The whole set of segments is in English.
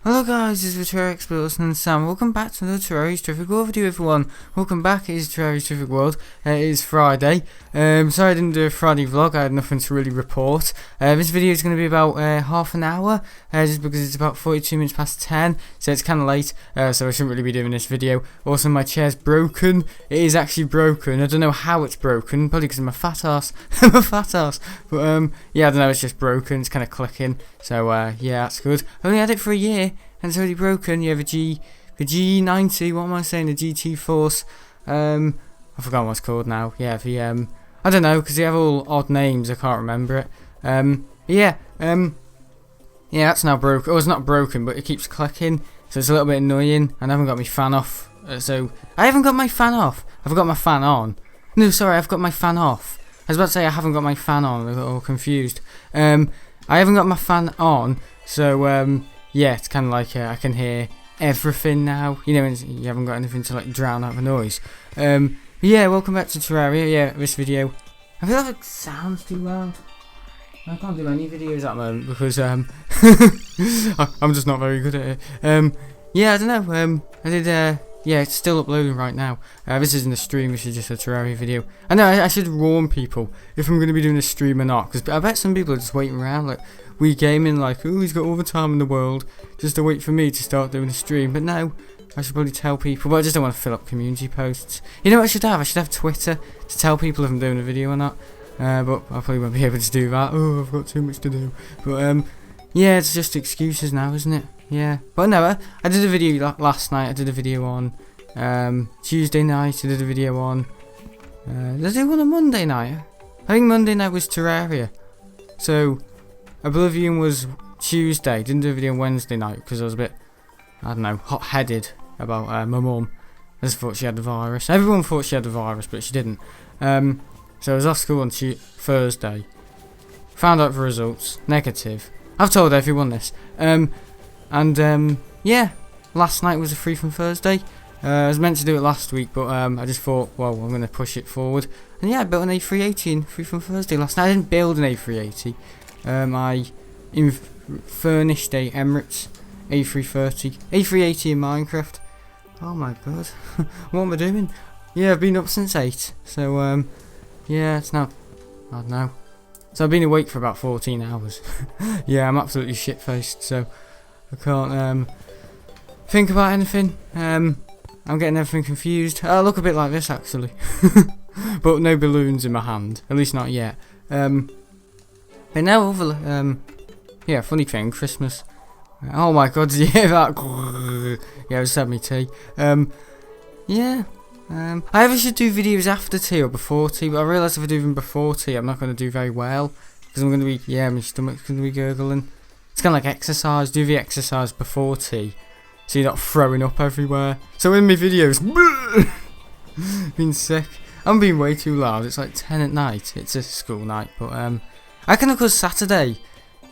Hello guys, this is Terraria Explorers and Sam. Welcome back to another Terraria's Terrific World video, everyone. Welcome back, it is Terraria's Terrific World. It is Friday. Sorry I didn't do a Friday vlog, I had nothing to really report. This video is going to be about half an hour, just because it's about 42 minutes past 10, so it's kind of late, so I shouldn't really be doing this video. Also, my chair's broken. It is actually broken. I don't know how it's broken, probably because I'm a fat ass. I'm a fat ass. But yeah, I don't know, it's just broken, it's kind of clicking. So yeah, that's good. I only had it for a year. And it's already broken. You have the G90. What am I saying? The GT Force. I forgot what it's called now. Yeah, I don't know because they have all odd names. I can't remember it. Yeah. Yeah, that's now broken. Oh, it's not broken, but it keeps clicking, so it's a little bit annoying. And I haven't got my fan off. So I haven't got my fan off. I've got my fan on. No, sorry, I've got my fan off. I was about to say I haven't got my fan on. I got all confused. I haven't got my fan on, so yeah, it's kind of like I can hear everything now, you know, and you haven't got anything to like drown out the noise. Yeah, welcome back to Terraria. Yeah, this video, I feel like it sounds too loud. I can't do any videos at the moment because I'm just not very good at it. Yeah, I don't know. I did. Yeah, it's still uploading right now. This isn't a stream. This is just a Terraria video. I know I should warn people if I'm going to be doing a stream or not, because I bet some people are just waiting around like we gaming, like, oh, he's got all the time in the world just to wait for me to start doing a stream. But no, I should probably tell people, but I just don't want to fill up community posts. You know what I should have? I should have Twitter to tell people if I'm doing a video or not. But I probably won't be able to do that. Oh, I've got too much to do. But yeah, it's just excuses now, isn't it? Yeah. But no, I did a video last night. I did a video on Tuesday night. I did a video on did I do one on Monday night? I think Monday night was Terraria. So Oblivion was Tuesday. Didn't do a video on Wednesday night because I was a bit, I don't know, hot-headed about my mum. I just thought she had the virus. Everyone thought she had the virus, but she didn't. So I was off school on Thursday. Found out the results. Negative. I've told everyone this. Yeah, last night was a free from Thursday. I was meant to do it last week, but I just thought, well, I'm going to push it forward. And yeah, I built an A380 in free from Thursday last night. I didn't build an A380. I furnished a Emirates A330, A380 in Minecraft. Oh my god, what am I doing? Yeah, I've been up since 8, so yeah, it's now, I don't know. So I've been awake for about 14 hours. Yeah, I'm absolutely shit-faced, so I can't think about anything. I'm getting everything confused. I look a bit like this actually, but no balloons in my hand, at least not yet. But now over, yeah, funny thing, Christmas. Oh my god, did you hear that? Yeah, I just had me tea. Yeah, I either should do videos after tea or before tea, but I realise if I do them before tea, I'm not going to do very well, because I'm going to be, yeah, my stomach's going to be gurgling. It's kind of like exercise, do the exercise before tea, so you're not throwing up everywhere. So in my videos, been sick. I'm being way too loud, it's like 10 at night, it's a school night, but I can, of course, Saturday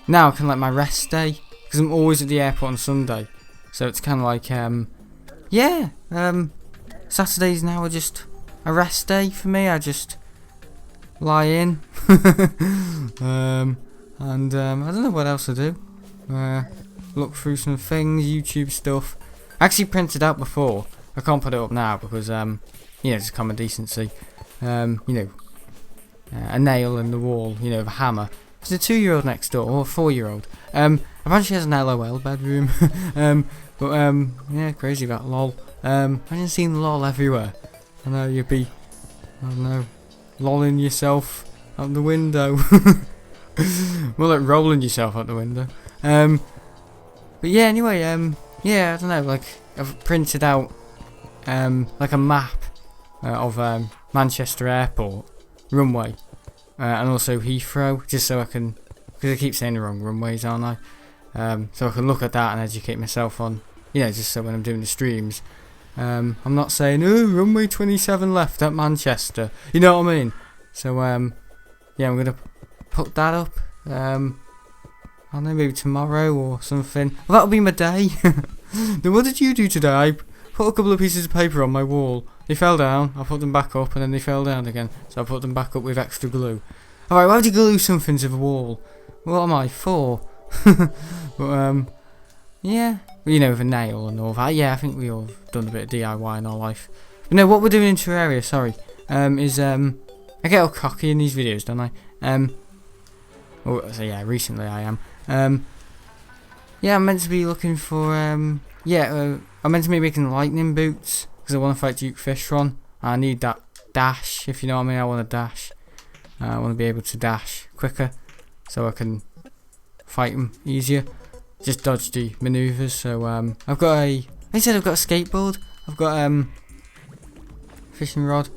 now, kind of like my rest day, because I'm always at the airport on Sunday, so it's kind of like, yeah, Saturdays now are just a rest day for me. I just lie in, and I don't know what else to do, look through some things, YouTube stuff. I actually printed out before, I can't put it up now because, you know, just common decency, you know, a nail in the wall, you know, a hammer. There's a 2-year-old next door, or a 4-year-old. Apparently she has an LOL bedroom. Yeah, crazy about LOL. Imagine seeing LOL everywhere. I know you'd be, I don't know, lolling yourself out the window. More like rolling yourself out the window. But yeah, anyway, yeah, I don't know, like, I've printed out, like a map of Manchester Airport runway. And also Heathrow, just so I can, because I keep saying the wrong runways, aren't I? So I can look at that and educate myself on, you know, just so when I'm doing the streams, I'm not saying, oh, runway 27 left at Manchester, you know what I mean? So, yeah, I'm going to put that up, I don't know, maybe tomorrow or something. Well, that'll be my day. Then what did you do today? I put a couple of pieces of paper on my wall. They fell down, I put them back up, and then they fell down again, so I put them back up with extra glue. Alright, why would you glue something to the wall? What am I, 4? But, Yeah, you know, with a nail and all that. Yeah, I think we all have done a bit of DIY in our life. But no, what we're doing in Terraria, sorry, is I get all cocky in these videos, don't I? So yeah, recently I am. Yeah, I'm meant to be looking for I'm meant to be making lightning boots because I want to fight Duke Fishron. I need that dash, if you know what I mean. I want to dash. I want to be able to dash quicker so I can fight him easier. Just dodge the maneuvers. So I've got a skateboard. I've got fishing rod.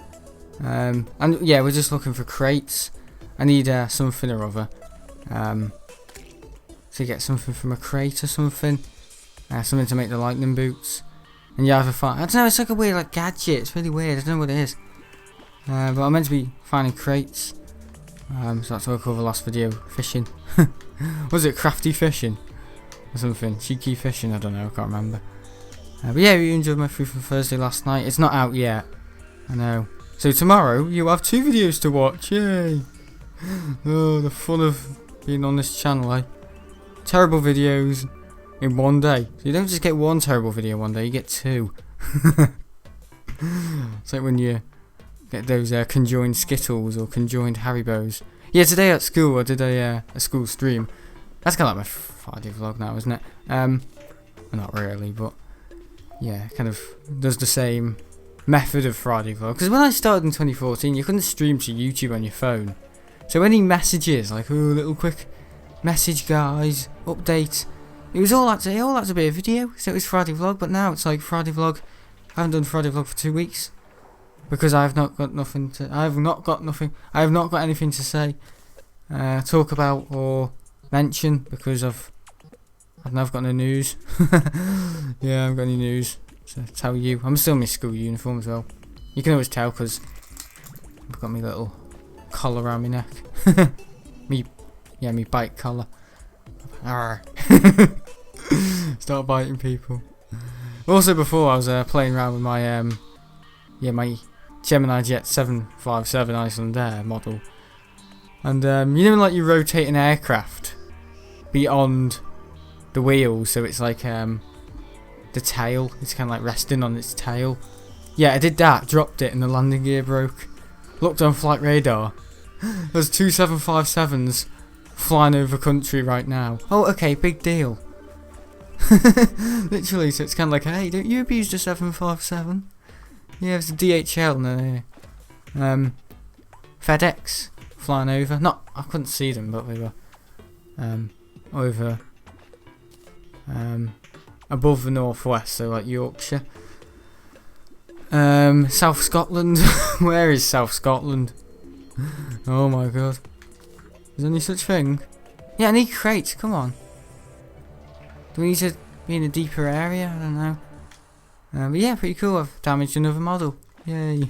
And yeah, we're just looking for crates. I need something or other. To get something from a crate or something. Something to make the lightning boots. And yeah, I don't know, it's like a weird like gadget. It's really weird. I don't know what it is. But I'm meant to be finding crates. So that's what I covered last video. Fishing. Was it crafty fishing? Or something. Cheeky fishing, I don't know, I can't remember. But yeah, you enjoyed my Free from Thursday last night. It's not out yet. I know. So tomorrow, you have 2 videos to watch. Yay! Oh, the fun of being on this channel, eh? Terrible videos in one day. So you don't just get 1 terrible video one day, you get 2. It's like when you get those conjoined Skittles or conjoined Haribos. Yeah, today at school I did a school stream. That's kind of like my Friday vlog now, isn't it? Well, not really, but yeah, kind of does the same method of Friday vlog. Because when I started in 2014, you couldn't stream to YouTube on your phone. So any messages, like, oh, little quick message, guys, update, it was all had to be a video. So it was Friday vlog, but now it's like Friday vlog. I haven't done Friday vlog for 2 weeks because I have not got anything to say, talk about or mention because I've never got no news. Yeah, I haven't got any news to tell you. I'm still in my school uniform as well. You can always tell because I've got my little collar around my neck. me bike collar. Start biting people. Also, before I was playing around with my my Gemini Jet 757 Iceland Air model, and you know, like you rotate an aircraft beyond the wheels, so it's like the tail. It's kind of like resting on its tail. Yeah, I did that. Dropped it, and the landing gear broke. Looked on flight radar. There's 2 757s flying over country right now. Oh, okay, big deal. Literally, so it's kind of like, hey, don't you abuse the 757? Yeah, it's a DHL and FedEx flying over. Not, I couldn't see them, but they were over above the northwest, so like Yorkshire. South Scotland. Where is South Scotland? Oh my god. Is there any such thing? Yeah, I need crates, come on. Do we need to be in a deeper area? I don't know. But yeah, pretty cool. I've damaged another model. Yay.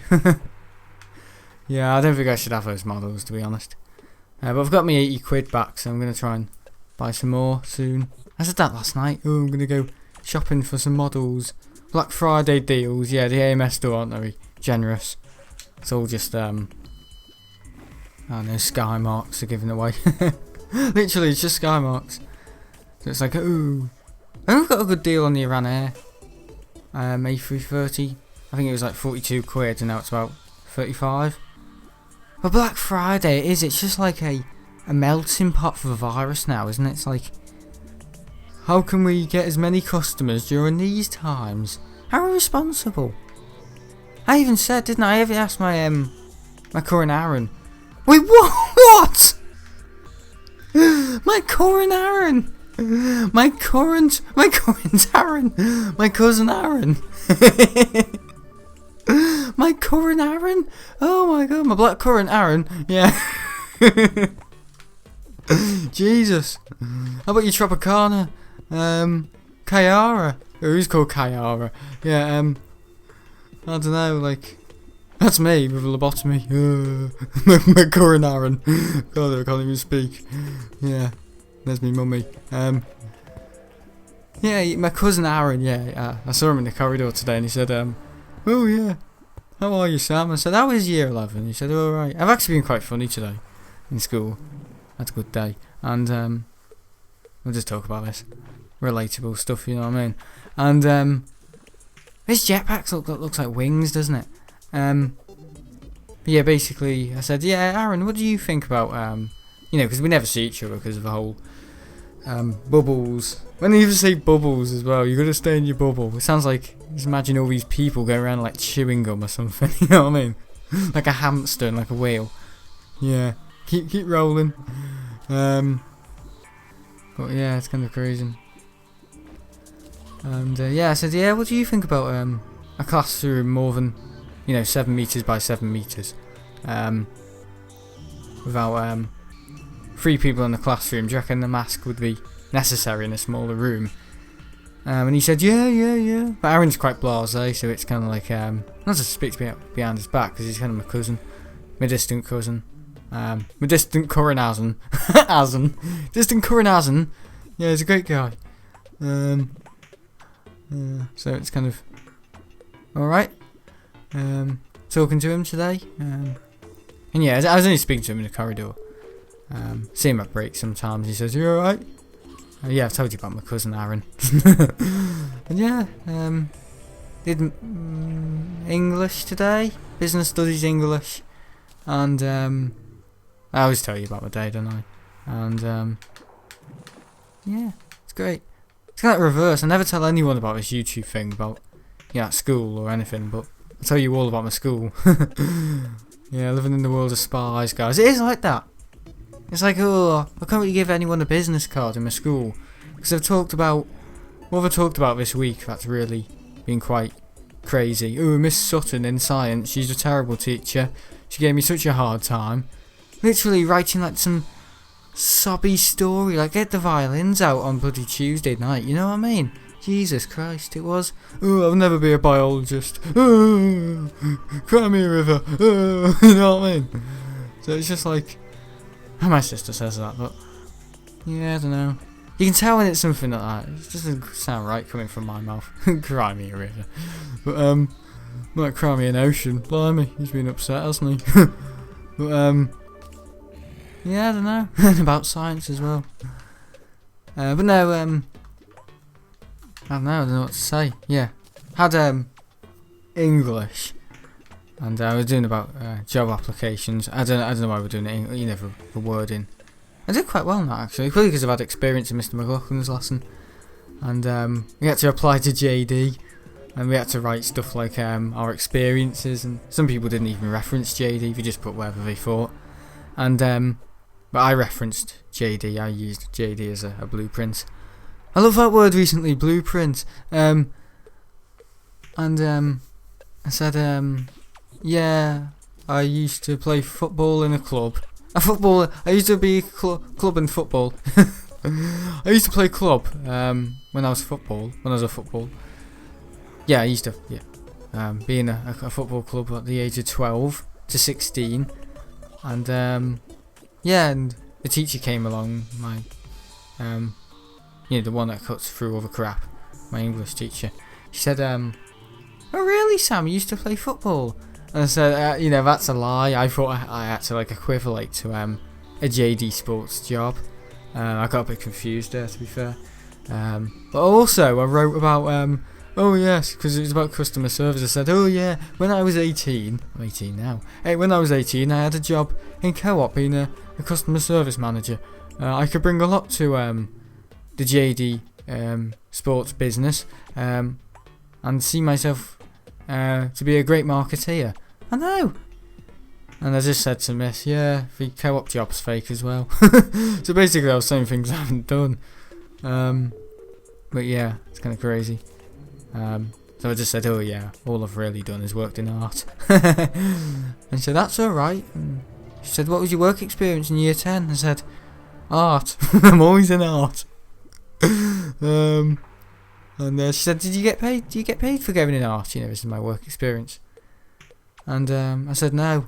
Yeah, I don't think I should have those models, to be honest. But I've got my 80 quid back, so I'm going to try and buy some more soon. I said that last night. Oh, I'm going to go shopping for some models. Black Friday deals. Yeah, the AMS store aren't very generous. It's all just, I don't know, sky marks are given away. Literally, it's just sky marks. So it's like, ooh. I've got a good deal on the Iran Air. A330. I think it was like 42 quid and now it's about 35. But Black Friday, it's just like a melting pot for the virus now, isn't it? It's like, how can we get as many customers during these times? How irresponsible. I even said, didn't I? I even asked my my current Aaron. Wait, what? My current Aaron. My current Aaron. My cousin Aaron. My current Aaron. Oh my god, my black current Aaron. Yeah. Jesus. How about you Tropicana? Kayara. Who's called Kayara? Yeah, I don't know, like, that's me with a lobotomy. My current Aaron. God, I can't even speak. Yeah, there's me mummy. Yeah, my cousin Aaron, yeah, I saw him in the corridor today and he said, oh yeah, how are you, Sam? I said, how was year 11? He said, oh, alright. I've actually been quite funny today in school. Had a good day. And we'll just talk about this. relatable stuff, you know what I mean? And this jetpack looks like wings, doesn't it? But yeah, basically, I said, yeah, Aaron, what do you think about, you know, because we never see each other because of the whole bubbles. When you even say bubbles as well, you got to stay in your bubble. It sounds like, just imagine all these people going around like chewing gum or something, you know what I mean? Like a hamster and like a whale. Yeah, keep rolling. But yeah, it's kind of crazy. And yeah, I said, yeah, what do you think about a classroom more than, you know, 7 meters by 7 meters, without 3 people in the classroom? Do you reckon the mask would be necessary in a smaller room? And he said, yeah. But Aaron's quite blasé, so it's kind of like, not to speak behind his back, because he's kind of my cousin, my distant cousin, my distant cousin, distant cousin. Yeah, he's a great guy. So it's kind of alright. Talking to him today. And yeah, I was only speaking to him in the corridor. See him at break sometimes. He says, "You alright?" Yeah, I've told you about my cousin Aaron. And yeah, did English today. Business studies English. And I always tell you about my day, don't I? And yeah, it's great. It's kind of reverse. I never tell anyone about this YouTube thing about, you know, school or anything, but I'll tell you all about my school. Yeah, living in the world of spies, guys. It is like that. It's like, oh, I can't really give anyone a business card in my school, because I've talked about what I've talked about this week. That's really been quite crazy. Oh, Miss Sutton in science, she's a terrible teacher. She gave me such a hard time. Literally writing like some sobby story, like get the violins out on bloody Tuesday night, you know what I mean? Jesus Christ, it was. Oh, I'll never be a biologist. Oh, cry me a river. Oh, you know what I mean? So it's just like, my sister says that, but yeah, I don't know. You can tell when it's something like that. It doesn't sound right coming from my mouth. Cry me a river. But might cry me an ocean. Blimey, he's been upset, hasn't he? But yeah, I don't know. About science as well. But no, I don't know what to say. Yeah, had English, and I was doing about job applications. I don't know why we're doing it. You know, for wording. I did quite well in that actually, probably because I've had experience in Mr. McLaughlin's lesson, and we had to apply to JD, and we had to write stuff like our experiences, and some people didn't even reference JD; they just put whatever they thought, and but I referenced JD. I used JD as a blueprint. I love that word recently, blueprint. And I said, yeah, I used to play football in a club. I used to be club in football. I used to play club when I was a football. Yeah, I used to be in a football club at the age of 12 to 16. And yeah, and the teacher came along, my you know, the one that cuts through all the crap, my English teacher. She said, "Oh really, Sam? You used to play football?" And I said, "You know, that's a lie. I thought I had to like equivalent to a JD Sports job." I got a bit confused there, to be fair. But also, I wrote about oh yes, because it was about customer service. I said, "Oh yeah, when I was 18, I'm 18 now. Hey, when I was 18, I had a job in Co-op being a customer service manager. I could bring a lot to the JD sports business, and see myself to be a great marketeer." I know. And I just said to Miss, yeah, the co-op job's fake as well. So basically I was saying things I haven't done. But yeah, it's kind of crazy. So I just said, oh yeah, all I've really done is worked in art. And she said, that's alright. She said, what was your work experience in year 10? I said, art. I'm always in art. And she said, did you get paid? Do you get paid for going in art? You know, this is my work experience. And I said no.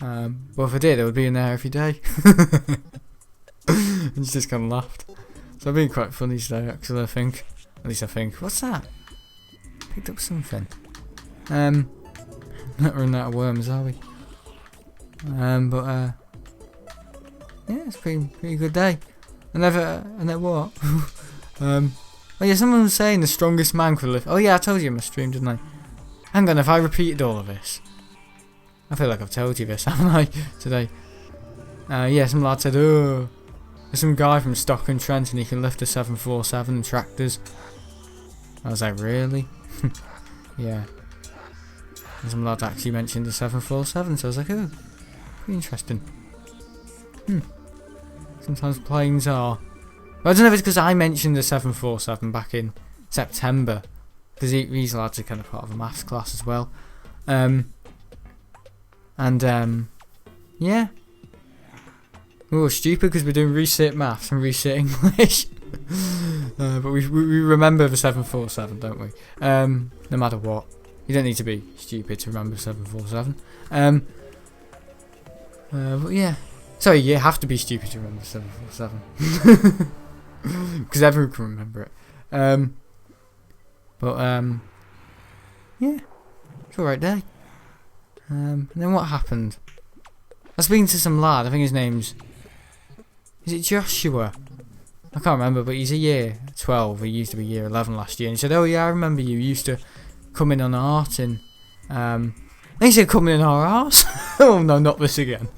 But if I did, I would be in there every day. And she just kind of laughed. So I've been quite funny today, actually, I think. At least I think. What's that? Picked up something. Not running out of worms, are we? But yeah, it's a pretty good day. And then what? Oh yeah, someone was saying the strongest man could lift. Oh yeah, I told you in my stream, didn't I? Hang on, if I repeated all of this. I feel like I've told you this, haven't I, today? Yeah, some lad said, oh, there's some guy from Stoke-on-Trent and he can lift a 747 tractors. I was like, really? Yeah. And some lad actually mentioned the 747, so I was like, oh, pretty interesting. Sometimes planes are. But I don't know if it's because I mentioned the 747 back in September, because these lads are kind of part of a maths class as well. Yeah. We were stupid because we're doing reset maths and reset English. But we remember the 747, don't we? No matter what. You don't need to be stupid to remember 747. But yeah. Sorry, you have to be stupid to remember 747. Because everyone can remember it. Yeah. It's alright day. And then what happened? I was speaking to some lad, I think his name's... Is it Joshua? I can't remember, but he's a year 12, he used to be year 11 last year, and he said, oh yeah, I remember you used to come in on art in... and he said, come in our arse? Oh no, not this again.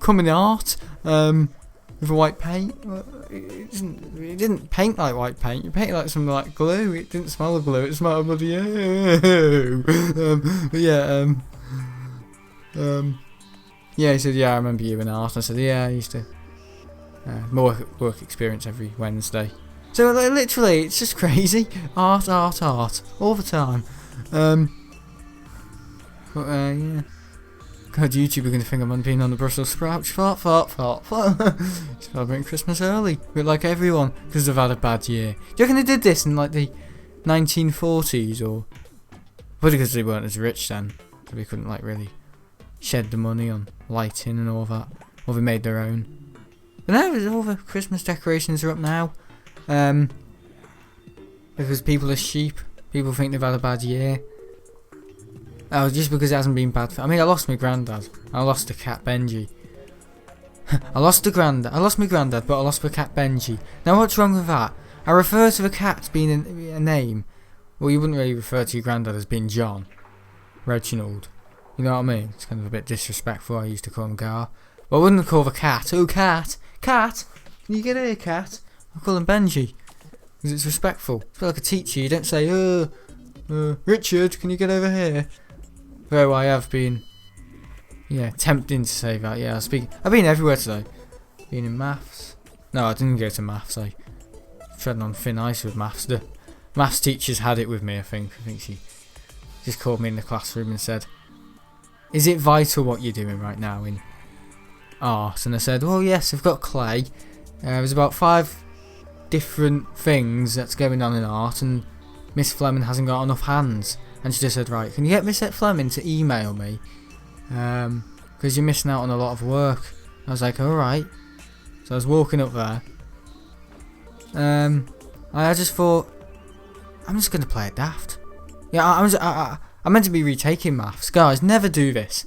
Come in art, with a white paint. It didn't paint like white paint, it painted like some like glue, it didn't smell of glue, it smelled of bloody yeah, he said, yeah, I remember you in art. I said, yeah, I used to more work experience every Wednesday. So like, literally, it's just crazy. Art, all the time. Yeah. God, YouTube are going to think I'm being on the Brussels sprout. Fart. Celebrating Christmas early. But like everyone, because they've had a bad year. Do you reckon they did this in like the 1940s or... Probably because they weren't as rich then. So they couldn't like really shed the money on lighting and all that. Or they made their own. But now all the Christmas decorations are up now. Because people are sheep. People think they've had a bad year. Oh, just because it hasn't been bad for... I mean, I lost my granddad. I lost the cat Benji. I lost my granddad, but I lost the cat Benji. Now, what's wrong with that? I refer to the cat being a name. Well, you wouldn't really refer to your granddad as being John. Reginald. You know what I mean? It's kind of a bit disrespectful. I used to call him Gar. But I wouldn't call the cat. Oh, cat. Cat. Can you get here, cat? I call him Benji. Because it's respectful. It's like a teacher. You don't say, Richard, can you get over here? Though I have been, tempting to say that. Yeah, I've been everywhere today. Been in maths. No, I didn't go to maths. I treading on thin ice with maths. The maths teachers had it with me, I think. I think she just called me in the classroom and said, is it vital what you're doing right now in art? And I said, well, yes, I've got clay. There's about 5 different things that's going on in art, and Miss Fleming hasn't got enough hands. And she just said, right, can you get Miss Fleming to email me? Because you're missing out on a lot of work. I was like, alright. So I was walking up there. I just thought, I'm just going to play it daft. Yeah, I'm meant to be retaking maths. Guys, never do this.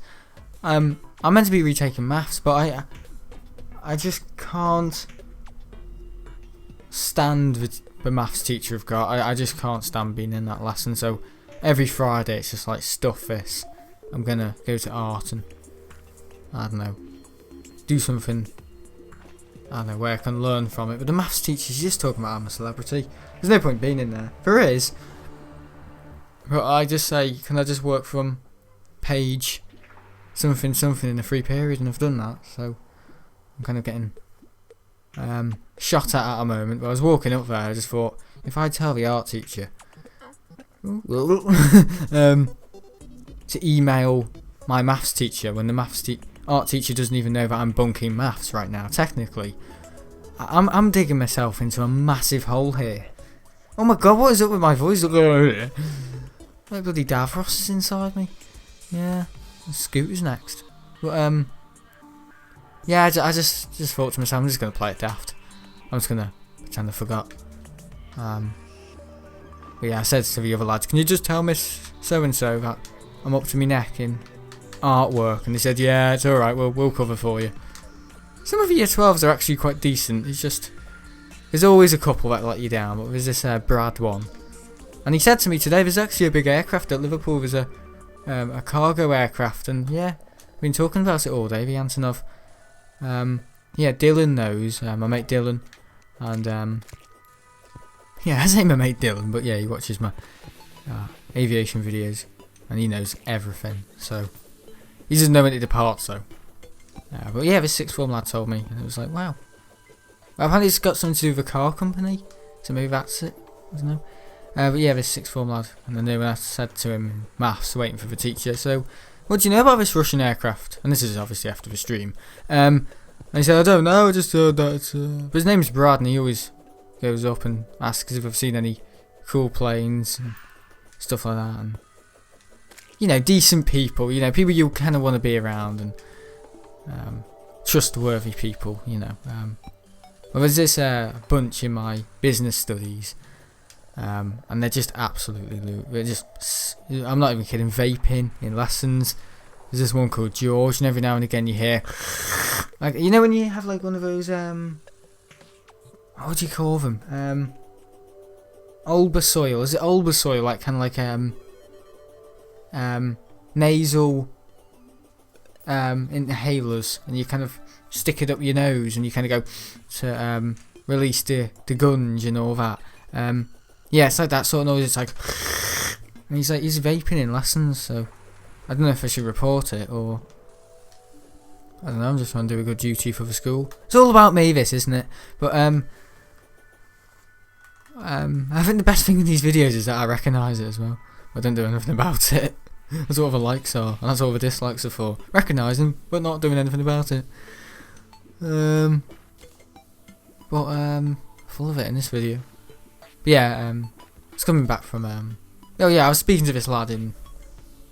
I'm meant to be retaking maths, but I just can't stand the maths teacher I've got. I just can't stand being in that lesson, so... Every Friday it's just like, stuff this. I'm gonna go to art and, I don't know, do something, I don't know, where I can learn from it. But the maths teacher's just talking about I'm a celebrity. There's no point being in there. There is. But I just say, can I just work from page something in a free period, and I've done that. So I'm kind of getting shot at a moment. But I was walking up there, I just thought, if I tell the art teacher to email my maths teacher when the art teacher doesn't even know that I'm bunking maths right now, technically, I'm digging myself into a massive hole here. Oh my god, what is up with my voice? Like bloody Davros is inside me. Yeah, Scooter's next. But yeah, I just thought to myself, I'm just gonna play it daft. I'm just gonna pretend I forgot. But yeah, I said to the other lads, can you just tell Miss so-and-so that I'm up to my neck in artwork? And they said, yeah, it's alright, we'll cover for you. Some of the year 12s are actually quite decent. It's just there's always a couple that let you down, but there's this Brad one. And he said to me today, there's actually a big aircraft at Liverpool. There's a cargo aircraft, and yeah, I've been talking about it all day. The Antonov. Yeah, Dylan knows. My mate Dylan, and yeah, I say my mate Dylan, but yeah, he watches my aviation videos, and he knows everything. So he doesn't know when to depart. So, but yeah, this sixth form lad told me, and it was like, wow. Well, apparently it's got something to do with a car company, so maybe that's it. I don't know. But yeah, this sixth form lad, and then when I said to him in maths, waiting for the teacher, so what do you know about this Russian aircraft? And this is obviously after the stream. And he said, I don't know, I just heard that. But his name's Brad, and he always goes up and asks if I've seen any cool planes and stuff like that. And you know, decent people, you know, people you kind of want to be around, and trustworthy people, you know. Well, there's this bunch in my business studies. And they're just absolutely they're just, I'm not even kidding, vaping in lessons. There's this one called George, and every now and again you hear, like, you know when you have like one of those what do you call them, Olbersoil, is it Olbersoil, like kind of like nasal inhalers, and you kind of stick it up your nose and you kind of go to release the gunge and all that. Yeah, it's like that sort of noise. It's like, and he's vaping in lessons. So I don't know if I should report it, or I don't know. I'm just trying to do a good duty for the school. It's all about me, this, isn't it? But I think the best thing in these videos is that I recognise it as well. I don't do anything about it. That's what the likes are, and that's what the dislikes are for. Recognising, but not doing anything about it. Full of it in this video. But yeah, it's coming back from oh yeah, I was speaking to this lad in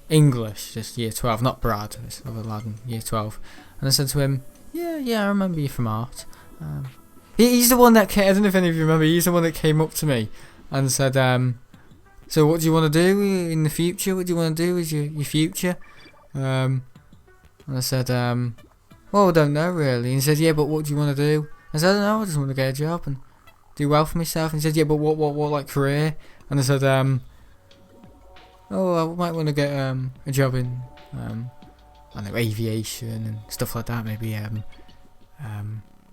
English, just year 12, not Brad, this other lad in year 12, and I said to him, yeah, I remember you from art. He's the one that came, I don't know if any of you remember, he's the one that came up to me and said, so what do you want to do in the future? What do you want to do with your future? And I said, well, I don't know really. And he said, yeah, but what do you want to do? I said, I don't know, I just want to get a job and do well for myself. And he said, yeah, but what like career? And I said, oh, I might want to get a job in I don't know, aviation and stuff like that. Maybe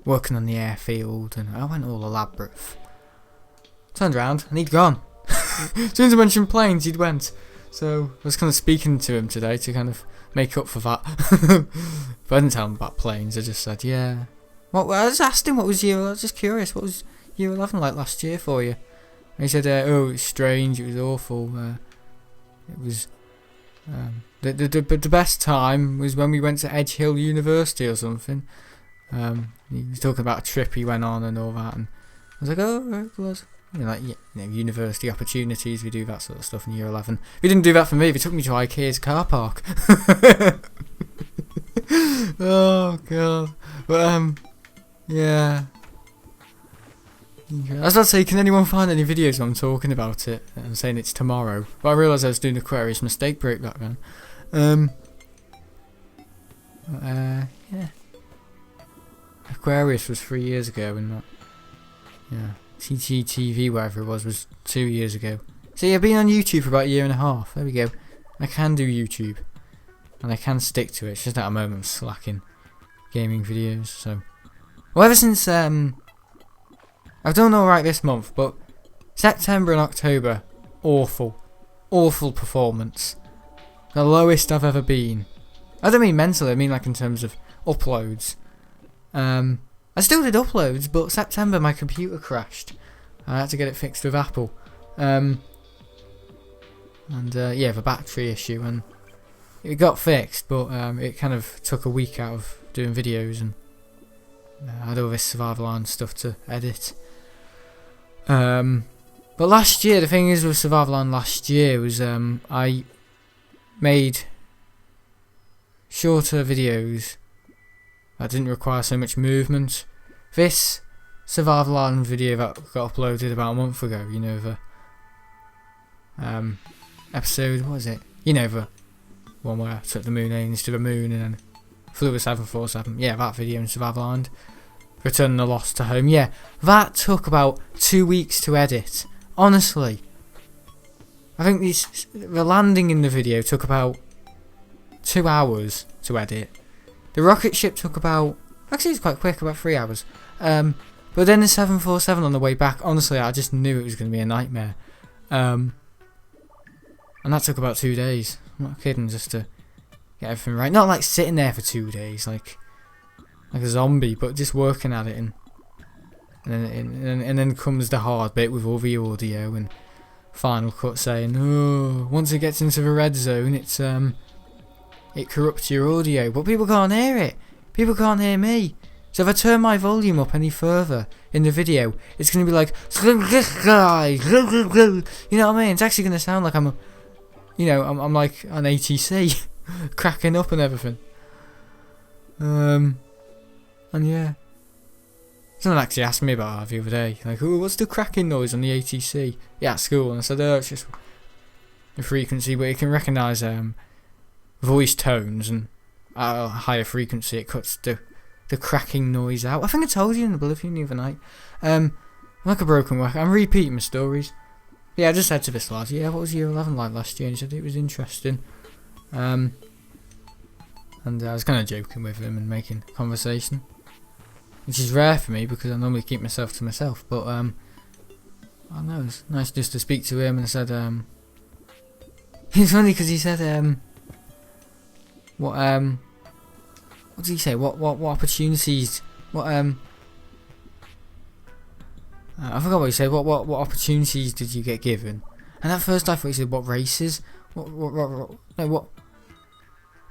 working on the airfield. And I went all elaborate. Turned around and he'd gone. As soon as I mentioned planes, he'd went. So I was kind of speaking to him today to kind of make up for that. But I didn't tell him about planes. I just said, yeah. I just asked him what was I was just curious, what was year 11 like last year for you? And he said, oh, it was strange, it was awful. It was the best time was when we went to Edge Hill University or something. He was talking about a trip he went on and all that, and I was like, oh, right, was. You know, like, you know, university opportunities, we do that sort of stuff in year 11. We didn't do that for me, they took me to IKEA's car park. Oh god. But yeah. I was about to say, can anyone find any videos where I'm talking about it? I'm saying it's tomorrow, but I realised I was doing Aquarius mistake break back then. Yeah. Aquarius was 3 years ago, and not, yeah, CCTV, whatever it was 2 years ago. See, I've been on YouTube for about a year and a half. There we go. I can do YouTube, and I can stick to it. It's just at a moment I'm slacking gaming videos. So, well, ever since I've done alright this month, but September and October, awful performance. The lowest I've ever been. I don't mean mentally, I mean like in terms of uploads. I still did uploads, but September my computer crashed. I had to get it fixed with Apple. Yeah, the battery issue, and it got fixed, but it kind of took a week out of doing videos, and I had all this Survival Island stuff to edit. But last year, the thing is with Survival Island last year was I made shorter videos that didn't require so much movement. This Survival Island video that got uploaded about a month ago, you know, the episode, what was it? You know, the one where I took the moon aliens to the moon and then flew a 747. Yeah, that video in Survival Island. returning the lost to home. Yeah, that took about 2 weeks to edit. Honestly. I think the landing in the video took about 2 hours to edit. The rocket ship took about... Actually, it's quite quick, about 3 hours. But then the 747 on the way back, honestly, I just knew it was going to be a nightmare. And that took about 2 days. I'm not kidding, just to get everything right. Not like sitting there for 2 days, like a zombie, but just working at it. And then comes the hard bit with all the audio and Final Cut saying, oh, once it gets into the red zone, it corrupts your audio. But people can't hear it. People can't hear me. So if I turn my volume up any further in the video, it's going to be like, you know what I mean? It's actually going to sound like I'm like an ATC, cracking up and everything. And yeah. Someone actually asked me about that the other day, like, oh, what's the cracking noise on the ATC? Yeah, at school, and I said, oh, it's just the frequency, but it can recognise voice tones, and at a higher frequency it cuts the cracking noise out. I think I told you in Oblivion the other night. I'm like a broken record. I'm repeating my stories. Yeah, I just said to this lad, yeah, what was year 11 like last year? And he said it was interesting. And I was kind of joking with him and making conversation, which is rare for me because I normally keep myself to myself. But I don't know, it's nice just to speak to him. And I said, it's funny because he said, what did he say? What opportunities? I forgot what he said. What opportunities did you get given? And at first I thought he said what races? No,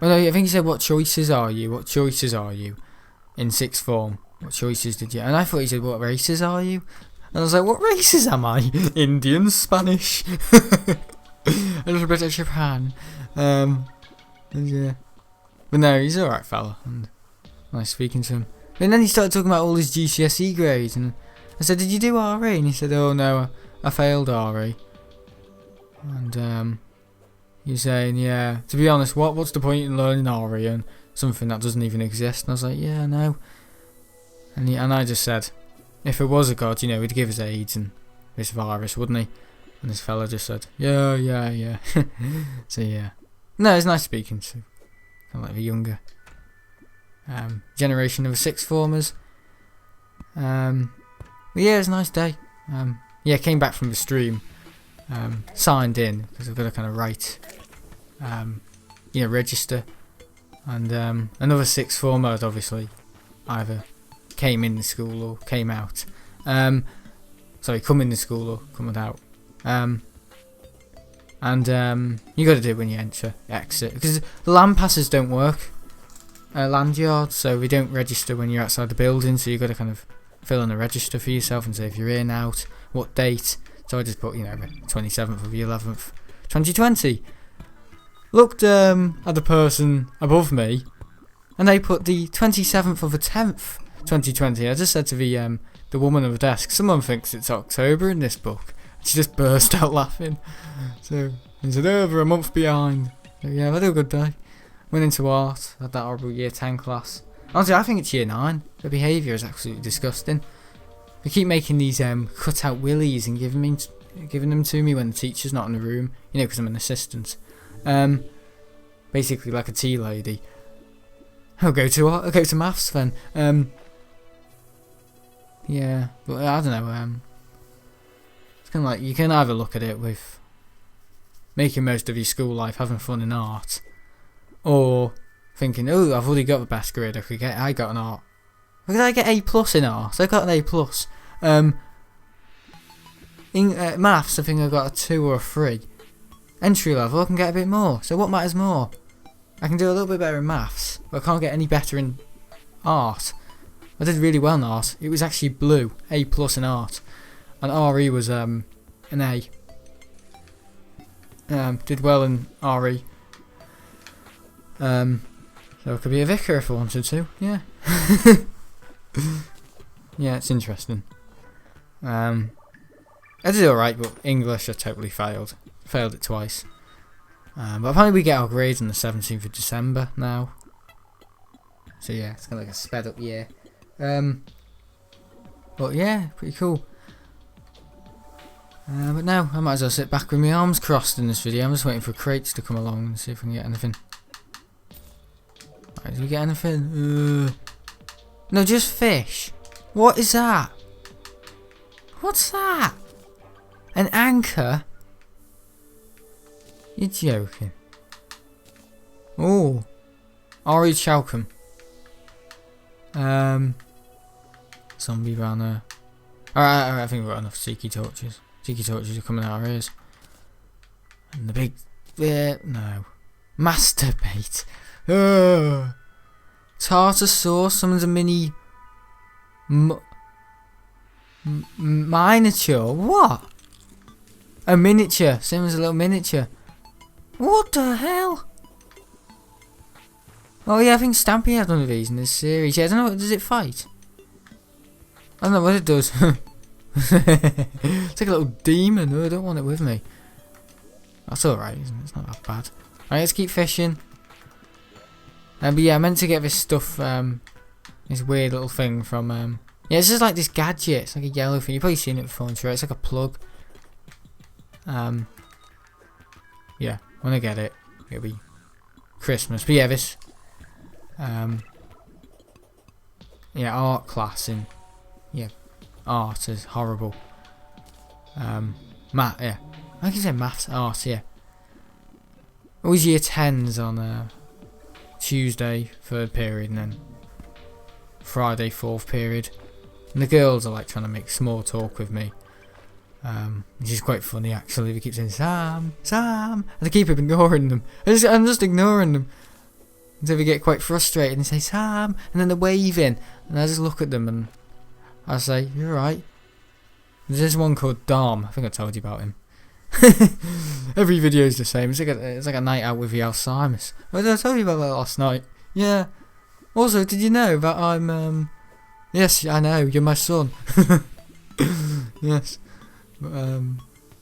I think he said what choices are you? What choices are you in sixth form? What choices did you? And I thought he said what races are you? And I was like, what races am I? Indian, Spanish, a little bit of Japan. And yeah, but no, he's alright fella, and nice speaking to him. And then he started talking about all his GCSE grades, and I said, did you do RE? And he said, oh no, I failed RE. And he was saying, yeah, to be honest, what's the point in learning RE and something that doesn't even exist? And I was like, yeah, no. And I just said, if it was a god, he'd give us AIDS and this virus, wouldn't he? And this fella just said, yeah. So yeah, no, it's nice speaking to kind of like the younger generation of sixth formers. But yeah, it was a nice day. Yeah, came back from the stream, signed in because I've got to kind of write, register, and another sixth former had obviously either came in the school or came out. Sorry, come in the school or come out. And you got to do it when you exit, because the land passes don't work. Land yards, so we don't register when you're outside the building. So you got to kind of fill in a register for yourself and say if you're in, out, what date. So I just put, the 27th of the 11th, 2020. Looked at the person above me, and they put the 27th of the 10th, 2020. I just said to the woman at the desk, someone thinks it's October in this book. She just burst out laughing. So he said, oh, we're a month behind. So yeah, I had a good day. Went into art, had that horrible year 10 class. Honestly, I think it's year 9. The behaviour is absolutely disgusting. They keep making these cut out willies and giving them to me when the teacher's not in the room, because I'm an assistant. Basically like a tea lady. I'll go to maths then. Yeah, but I don't know. It's kind of like you can either look at it with making most of your school life, having fun in art, or thinking, oh, I've already got the best grade I got an art. Did I get A+ in art? I got an A+. In maths, I think I got a 2 or a 3. Entry level, I can get a bit more. So what matters more? I can do a little bit better in maths, but I can't get any better in art. I did really well in art. It was actually blue, A+ in art, and RE was an A. Did well in RE. So I could be a vicar if I wanted to. Yeah. Yeah, it's interesting. I did alright, but English I totally failed. Failed it twice. But apparently we get our grades on the 17th of December now. So yeah, it's kind of like a sped up year. But yeah, pretty cool. But now I might as well sit back with my arms crossed in this video. I'm just waiting for crates to come along and see if we can get anything. Right, did we get anything? No, just fish. What is that? What's that? An anchor? You're joking. Oh, Ari Chalcom. Zombie runner. Alright, I think we've got enough tiki torches. Tiki torches are coming out our ears. And the big... no. Masturbate. Tartar sauce. Someone's a mini... miniature. What? A miniature. Same as a little miniature. What the hell? Oh yeah, I think Stampy had one of these in this series. Yeah, I don't know. Does it fight? I don't know what it does. It's like a little demon. Oh, I don't want it with me. That's alright, isn't it? It's not that bad. Alright, let's keep fishing. But yeah, I meant to get this stuff, this weird little thing from, yeah, it's just like this gadget. It's like a yellow thing. You've probably seen it before, I'm sure. It's like a plug. Yeah, when I get it, it'll be Christmas. But yeah, this, yeah, art class in, yeah, art is horrible. Math, yeah. I can say maths, art, yeah. Always year 10s on Tuesday, 3rd period, and then Friday, 4th period. And the girls are like trying to make small talk with me. Which is quite funny actually. They keep saying, Sam, Sam, and I keep ignoring them. I'm just ignoring them. Until they get quite frustrated and say, Sam, and then they're waving. And I just look at them and I say, you're right. There's this one called Dom. I think I told you about him. Every video is the same. It's like a night out with the Alzheimer's. I told you about that last night. Yeah. Also, did you know that I'm yes, I know, you're my son. Yes.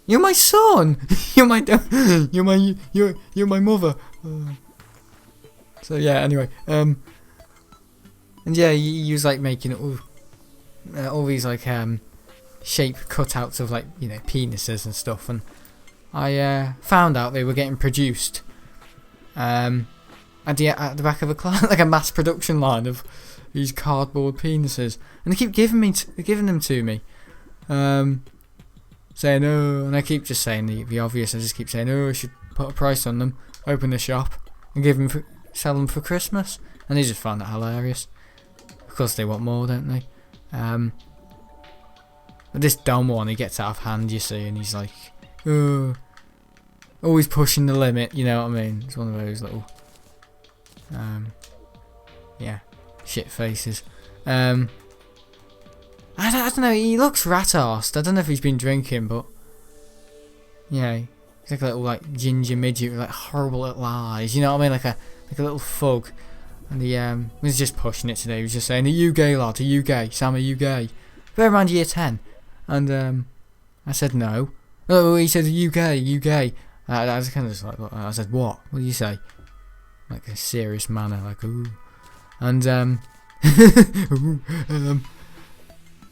You're my son. You're my you're my mother. So yeah, anyway. And yeah, he was like making all these like shape cutouts of like, you know, penises and stuff, and I found out they were getting produced at the back of a class, like a mass production line of these cardboard penises, and they keep giving them to me, saying, oh, and I keep just saying the obvious. I just keep saying, oh, I should put a price on them, open the shop, and sell them for Christmas, and they just find that hilarious. Of course, they want more, don't they? But this dumb one, he gets out of hand, you see, and he's like, oh, always pushing the limit, you know what I mean? It's one of those little, yeah, shit faces. I don't know, he looks rat-arsed. I don't know if he's been drinking, but yeah, he's like a little like ginger midget with like horrible little eyes, you know what I mean? Like a little thug. And he was just pushing it today. He was just saying, are you gay, lad? Are you gay? Sam, are you gay? Bear in mind year 10. And I said no. Oh, he said, are you gay? Are you gay? I was kind of just like, I said, what? What do you say? Like a serious manner, like, ooh. And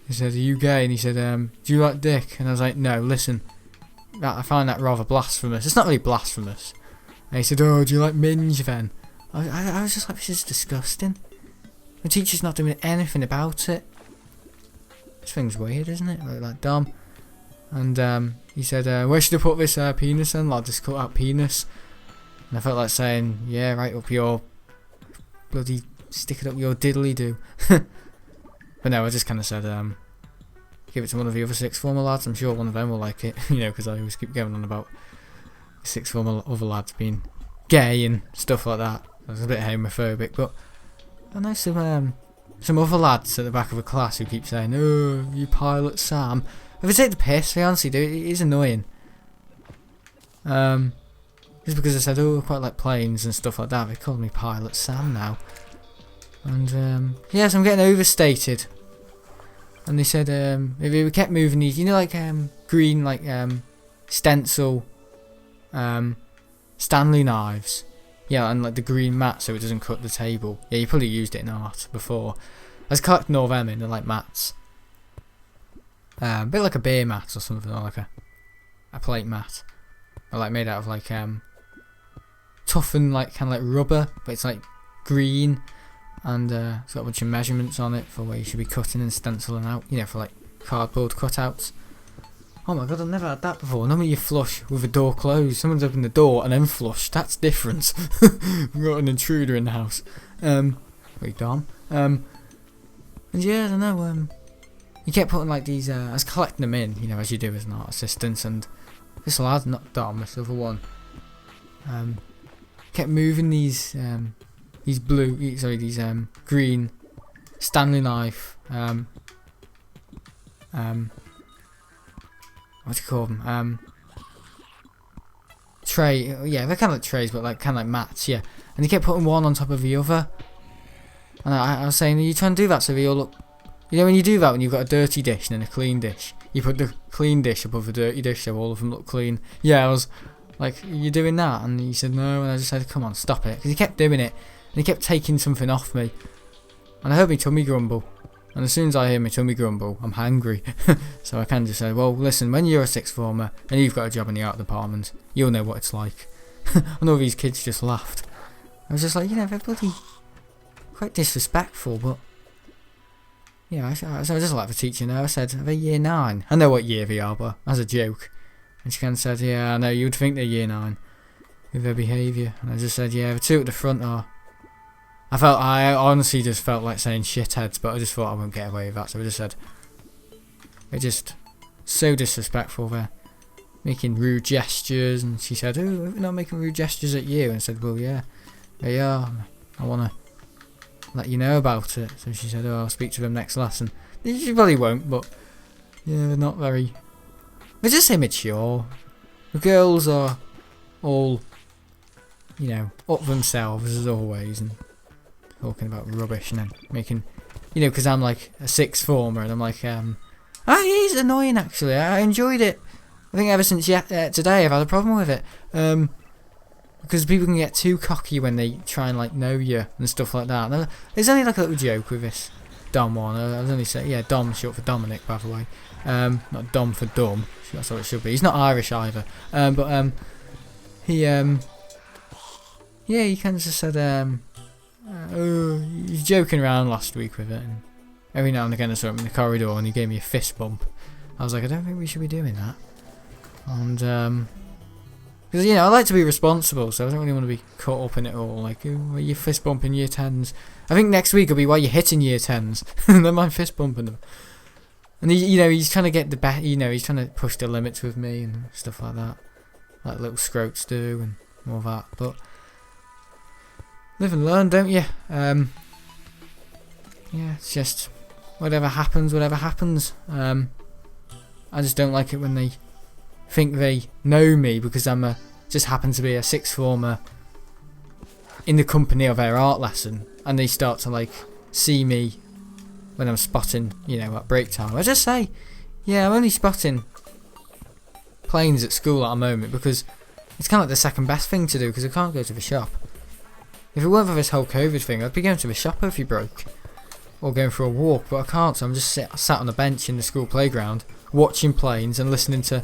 he said, are you gay? And he said, do you like dick? And I was like, no, listen, I find that rather blasphemous. It's not really blasphemous. And he said, oh, do you like minge then? I was just like, this is disgusting. The teacher's not doing anything about it. This thing's weird, isn't it? Like dumb. And he said, where should I put this penis in? Lad, just cut out penis. And I felt like saying, yeah, right up your bloody, stick it up your diddly do. But no, I just kind of said, give it to one of the other sixth former lads. I'm sure one of them will like it, you know, because I always keep going on about sixth former other lads being gay and stuff like that. I was a bit homophobic, but I know some other lads at the back of a class who keep saying, oh, you pilot Sam. If they take the piss, they honestly do, it is annoying. Just because I said, oh, I quite like planes and stuff like that, they call me pilot Sam now. And yes, I'm getting overstated. And they said, if we kept moving these, you know, like green, like stencil Stanley knives. Yeah, and like the green mat so it doesn't cut the table. Yeah, you probably used it in art before. I was collecting all them in, they're like mats. a bit like a beer mat or something, or like a plate mat, or like made out of like toughened like kind of like rubber, but it's like green, and it's got a bunch of measurements on it for where you should be cutting and stenciling out, you know, for like cardboard cutouts. Oh my god, I've never had that before. Normally you flush with the door closed. Someone's opened the door and then flush. That's different. We've got an intruder in the house. Pretty dumb. And yeah, I don't know. You kept putting like these. I was collecting them in, you know, as you do as an art assistant. And this lad, not Dom, this other one, kept moving these green Stanley knife. What do you call them? Tray. Yeah, they're kind of like trays, but like kind of like mats. Yeah, and he kept putting one on top of the other. And I was saying, are you trying to do that so they all look? You know, when you do that, when you've got a dirty dish and then a clean dish, you put the clean dish above the dirty dish so all of them look clean. Yeah, I was like, are you doing that? And he said no, and I just said, come on, stop it, because he kept doing it, and he kept taking something off me, and I heard my tummy grumble. And as soon as I hear my tummy grumble, I'm hungry. So I can just say, well, listen, when you're a sixth former and you've got a job in the art department, you'll know what it's like. And all these kids just laughed. I was just like, you know, they're bloody quite disrespectful, but yeah, I just like the teacher now. I said, are they year 9? I know what year they are, but as a joke. And she kind of said, yeah, I know, you'd think they're year 9 with their behaviour. And I just said, yeah, the two at the front are. I honestly just felt like saying shitheads, but I just thought I wouldn't get away with that, so I just said, they're just so disrespectful, they're making rude gestures, and she said, oh, we're not making rude gestures at you, and I said, well, yeah, they are, I want to let you know about it. So she said, oh, I'll speak to them next lesson. She probably won't, but yeah, they're not very, they're just immature. The girls are all, you know, up themselves as always, and talking about rubbish, and then making, you know, because I'm like a sixth former, and I'm like, he's annoying actually. I enjoyed it. I think ever since today I've had a problem with it, because people can get too cocky when they try and like know you and stuff like that. And there's only like a little joke with this Dom one. I was only saying, yeah, Dom short for Dominic, by the way, not Dom for dumb. That's what it should be. He's not Irish either, but he yeah, he kind of just said he's joking around last week with it, and every now and again I saw him in the corridor and he gave me a fist bump. I was like, I don't think we should be doing that. And because, you know, I like to be responsible, so I don't really want to be caught up in it all, like, oh, you fist bumping year 10s. I think next week will be why you're hitting year 10s and then I'm fist bumping them. And he, you know, he's trying to get the you know, he's trying to push the limits with me and stuff like that, like little scroats do and all that. But live and learn, don't you? Yeah, it's just whatever happens. I just don't like it when they think they know me because I'm just happen to be a sixth former in the company of their art lesson, and they start to like see me when I'm spotting, you know, at break time. I just say, yeah, I'm only spotting planes at school at the moment because it's kind of like the second best thing to do because I can't go to the shop. If it weren't for this whole COVID thing, I'd be going to the shop if you broke, or going for a walk, but I can't, so I'm just sat on a bench in the school playground watching planes and listening to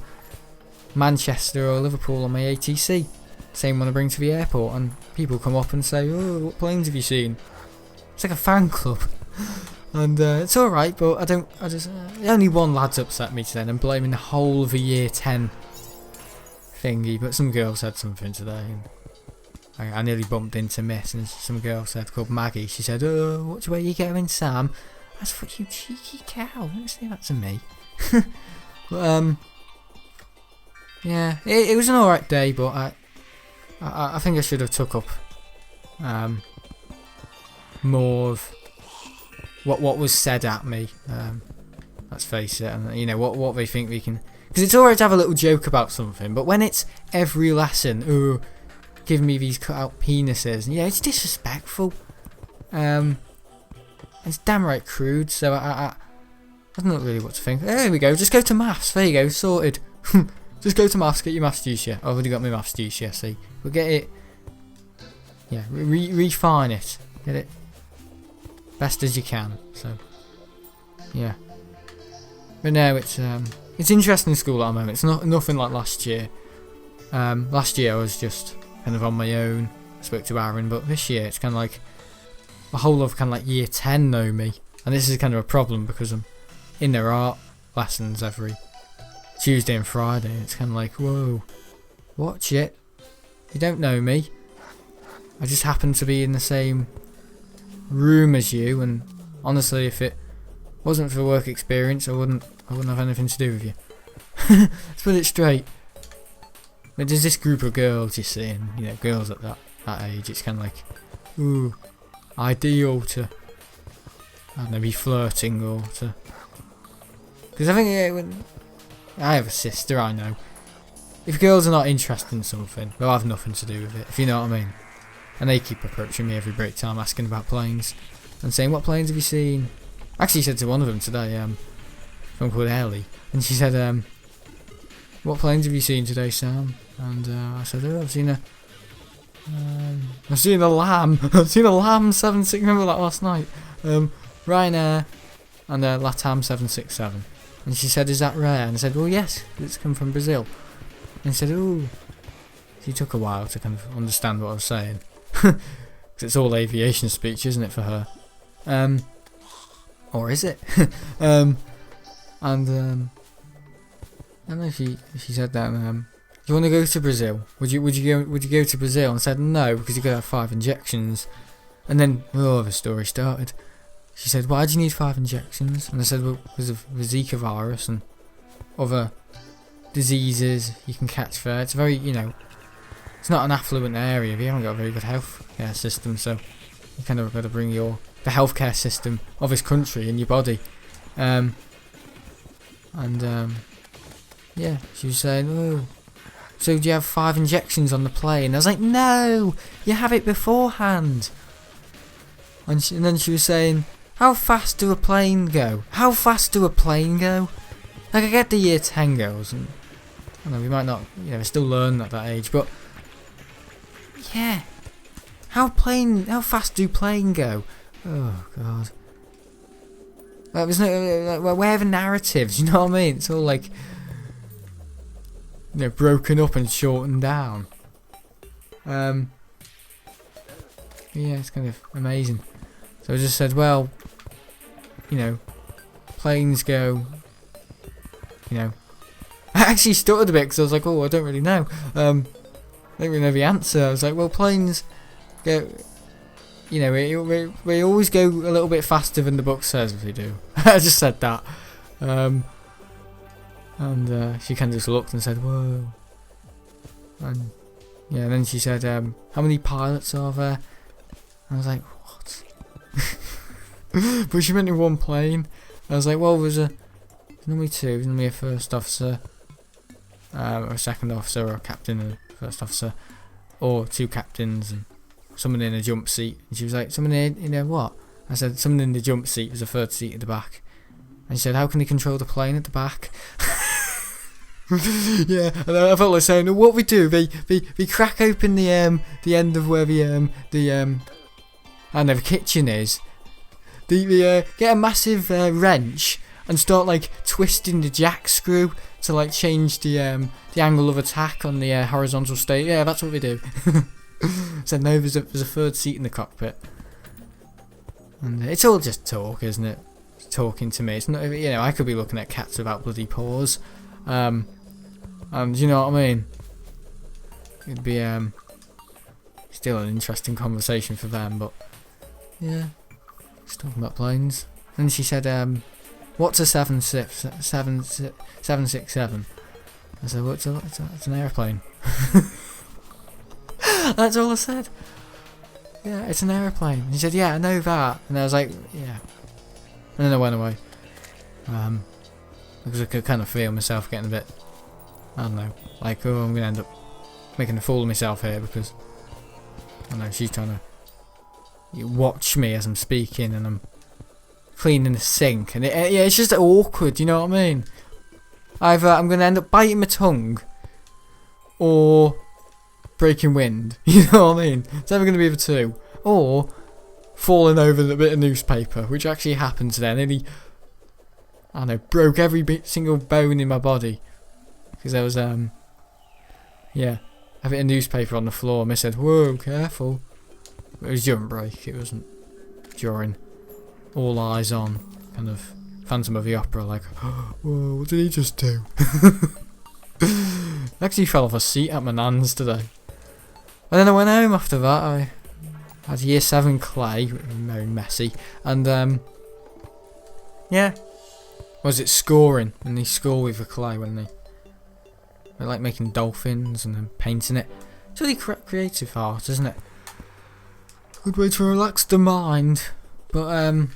Manchester or Liverpool on my ATC. Same one I bring to the airport, and people come up and say, oh, what planes have you seen? It's like a fan club. And it's alright, but only one lad's upset me today, and I'm blaming the whole of the year 10 thingy, but some girl said something today, and I nearly bumped into Miss, and some girl said, called Maggie, she said, oh, what way you going, Sam? I thought, you cheeky cow, don't say that to me. But yeah, it was an alright day, but I think I should have took up more of what was said at me. Let's face it, and you know what they think we can. Because it's alright to have a little joke about something, but when it's every lesson, oh, give me these cut out penises, yeah, it's disrespectful. It's damn right crude. So I don't know really what to think. There we go. Just go to maths. There you go. Sorted. Just go to maths. Get your maths juice. Yeah, I've already got my maths juice. Yeah, see, we'll get it. Yeah, refine it. Get it best as you can. So, yeah. But no, it's interesting in school at the moment. It's not nothing like last year. Last year I was just kind of on my own. I spoke to Aaron, but this year it's kind of like the whole of kind of like year 10 know me, and this is kind of a problem because I'm in their art lessons every Tuesday and Friday. It's kind of like, whoa, watch it. You don't know me. I just happen to be in the same room as you, and honestly, if it wasn't for work experience, I wouldn't have anything to do with you. Let's put it straight. But there's this group of girls you see, and you know, girls at that age, it's kind of like, ooh, ideal to, I don't know, be flirting or to. Because I think when I have a sister, I know. If girls are not interested in something, they'll have nothing to do with it, if you know what I mean. And they keep approaching me every break time, asking about planes, and saying, what planes have you seen? I actually said to one of them today, someone called Ellie, and she said, what planes have you seen today, Sam? And I said, oh, I've seen a Lamb. I've seen a Lamb 76, remember that last night? Ryanair and a Latam 767. And she said, is that rare? And I said, well, yes, it's come from Brazil. And she said, ooh. She took a while to kind of understand what I was saying. Because it's all aviation speech, isn't it, for her? Or is it? I don't know if she said that. Do you want to go to Brazil? Would you go to Brazil? And I said no, because you got to have 5 injections. And then the story started. She said, why do you need 5 injections? And I said, well, because of the Zika virus and other diseases you can catch there. It's very, you know, it's not an affluent area. You haven't got a very good healthcare system, so you kind of got to bring the healthcare system of this country in your body. Yeah, she was saying, oh, so do you have 5 injections on the plane? I was like, no, you have it beforehand. And then she was saying, how fast do a plane go? How fast do a plane go? Like, I get the year 10 girls, and I know we might not, you know, still learn at that age, but yeah, how fast do plane go? Oh god. Like, there's no, like, where are the narratives? You know what I mean? It's all like, you know, broken up and shortened down. Yeah, it's kind of amazing. So I just said, well, you know, planes go, you know. I actually stuttered a bit because I was like, oh, I don't really know. I don't really know the answer. I was like, well, planes go, you know, they always go a little bit faster than the book says if they do. I just said that. And she kind of just looked and said, whoa. And yeah, and then she said, how many pilots are there? And I was like, what? But she meant in one plane. I was like, well, there's normally 2. There's normally a first officer, or a second officer, or a captain and a first officer, or 2 captains and someone in a jump seat. And she was like, someone in a what? I said, someone in the jump seat was a 3rd seat at the back. And she said, how can they control the plane at the back? Yeah, and I felt like saying, what we do, they crack open the end of where the I don't know, the kitchen is. They get a massive wrench and start like twisting the jack screw to like change the angle of attack on the horizontal state. Yeah, that's what they do. Said no, there's a 3rd seat in the cockpit, and it's all just talk, isn't it? It's talking to me. It's not, you know, I could be looking at cats without bloody paws. And you know what I mean? It'd be still an interesting conversation for them, but yeah, just talking about planes. And she said, what's a 767? I said, well, it's an aeroplane. That's all I said. Yeah, it's an aeroplane. And she said, yeah, I know that. And I was like, yeah. And then I went away. Because I could kind of feel myself getting a bit, I don't know, like, oh, I'm going to end up making a fool of myself here because, I don't know, she's trying to watch me as I'm speaking and I'm cleaning the sink. And yeah, it's just awkward, you know what I mean? Either I'm going to end up biting my tongue or breaking wind, you know what I mean? It's either going to be the 2. Or falling over the bit of newspaper, which actually happened today. I nearly I don't know, broke every single bone in my body. Because there was, yeah, a bit of newspaper on the floor. Miss said, whoa, careful. But it was during break, it wasn't during All Eyes On, kind of Phantom of the Opera, like, whoa, what did he just do? I actually fell off a seat at my nan's today. And then I went home after that. I had year 7 clay, very messy, and yeah, was it scoring? And they score with the clay when they like making dolphins and then painting it. It's really creative art, isn't it? Good way to relax the mind. But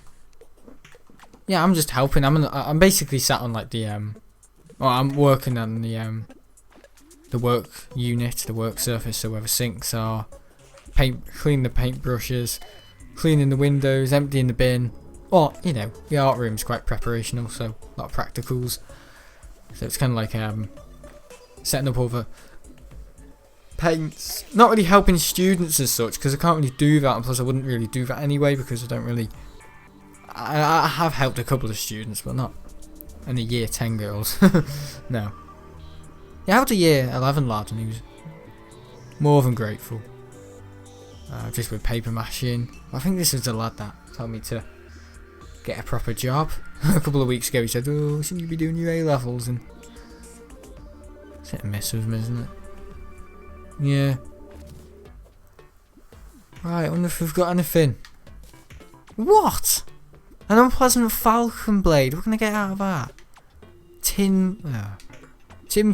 yeah, I'm just helping. I'm basically sat on like the well, I'm working on the work unit, the work surface, so where the sinks are, cleaning the paintbrushes, cleaning the windows, emptying the bin. Well, you know, the art room's quite preparational, so a lot of practicals. So it's kind of like setting up all the paints. Not really helping students as such, because I can't really do that, and plus I wouldn't really do that anyway, because I don't really... I have helped a couple of students, but not any year 10 girls. No. Yeah, I helped a year 11 lad, and he was more than grateful. Just with paper mashing. I think this is the lad that told me to get a proper job. A couple of weeks ago he said, oh, shouldn't you be doing your A-levels? And it's hit and miss with him, isn't it? Yeah. Right, I wonder if we've got anything. What? An unpleasant falcon blade. What can I get out of that? Tim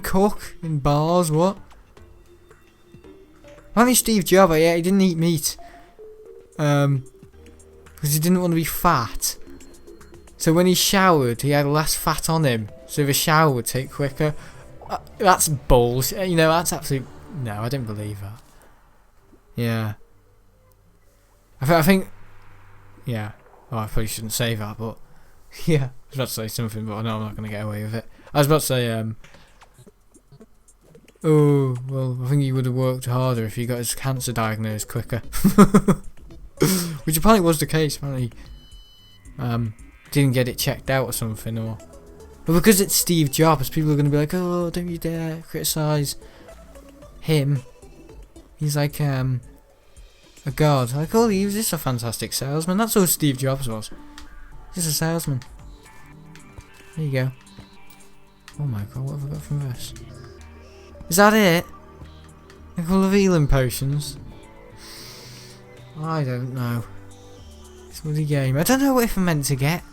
Cook in bars, what? Apparently Steve Jobs, yeah, he didn't eat meat. Because he didn't want to be fat. So when he showered, he had less fat on him. So the shower would take quicker. That's bullshit. You know, that's absolute... No, I don't believe that. Yeah. I think... Yeah. Oh, I probably shouldn't say that, but... Yeah. I was about to say something, but I know I'm not going to get away with it. I was about to say, oh, well, I think he would have worked harder if he got his cancer diagnosed quicker. Which apparently was the case. Apparently, didn't get it checked out or something, or... But because it's Steve Jobs, people are going to be like, oh, don't you dare criticise him. He's like, a god. Like, oh, he was just a fantastic salesman. That's all Steve Jobs was. Just a salesman. There you go. Oh my god, what have I got from this? Is that it? A couple of healing potions? I don't know. It's a bloody game. I don't know what if I'm meant to get.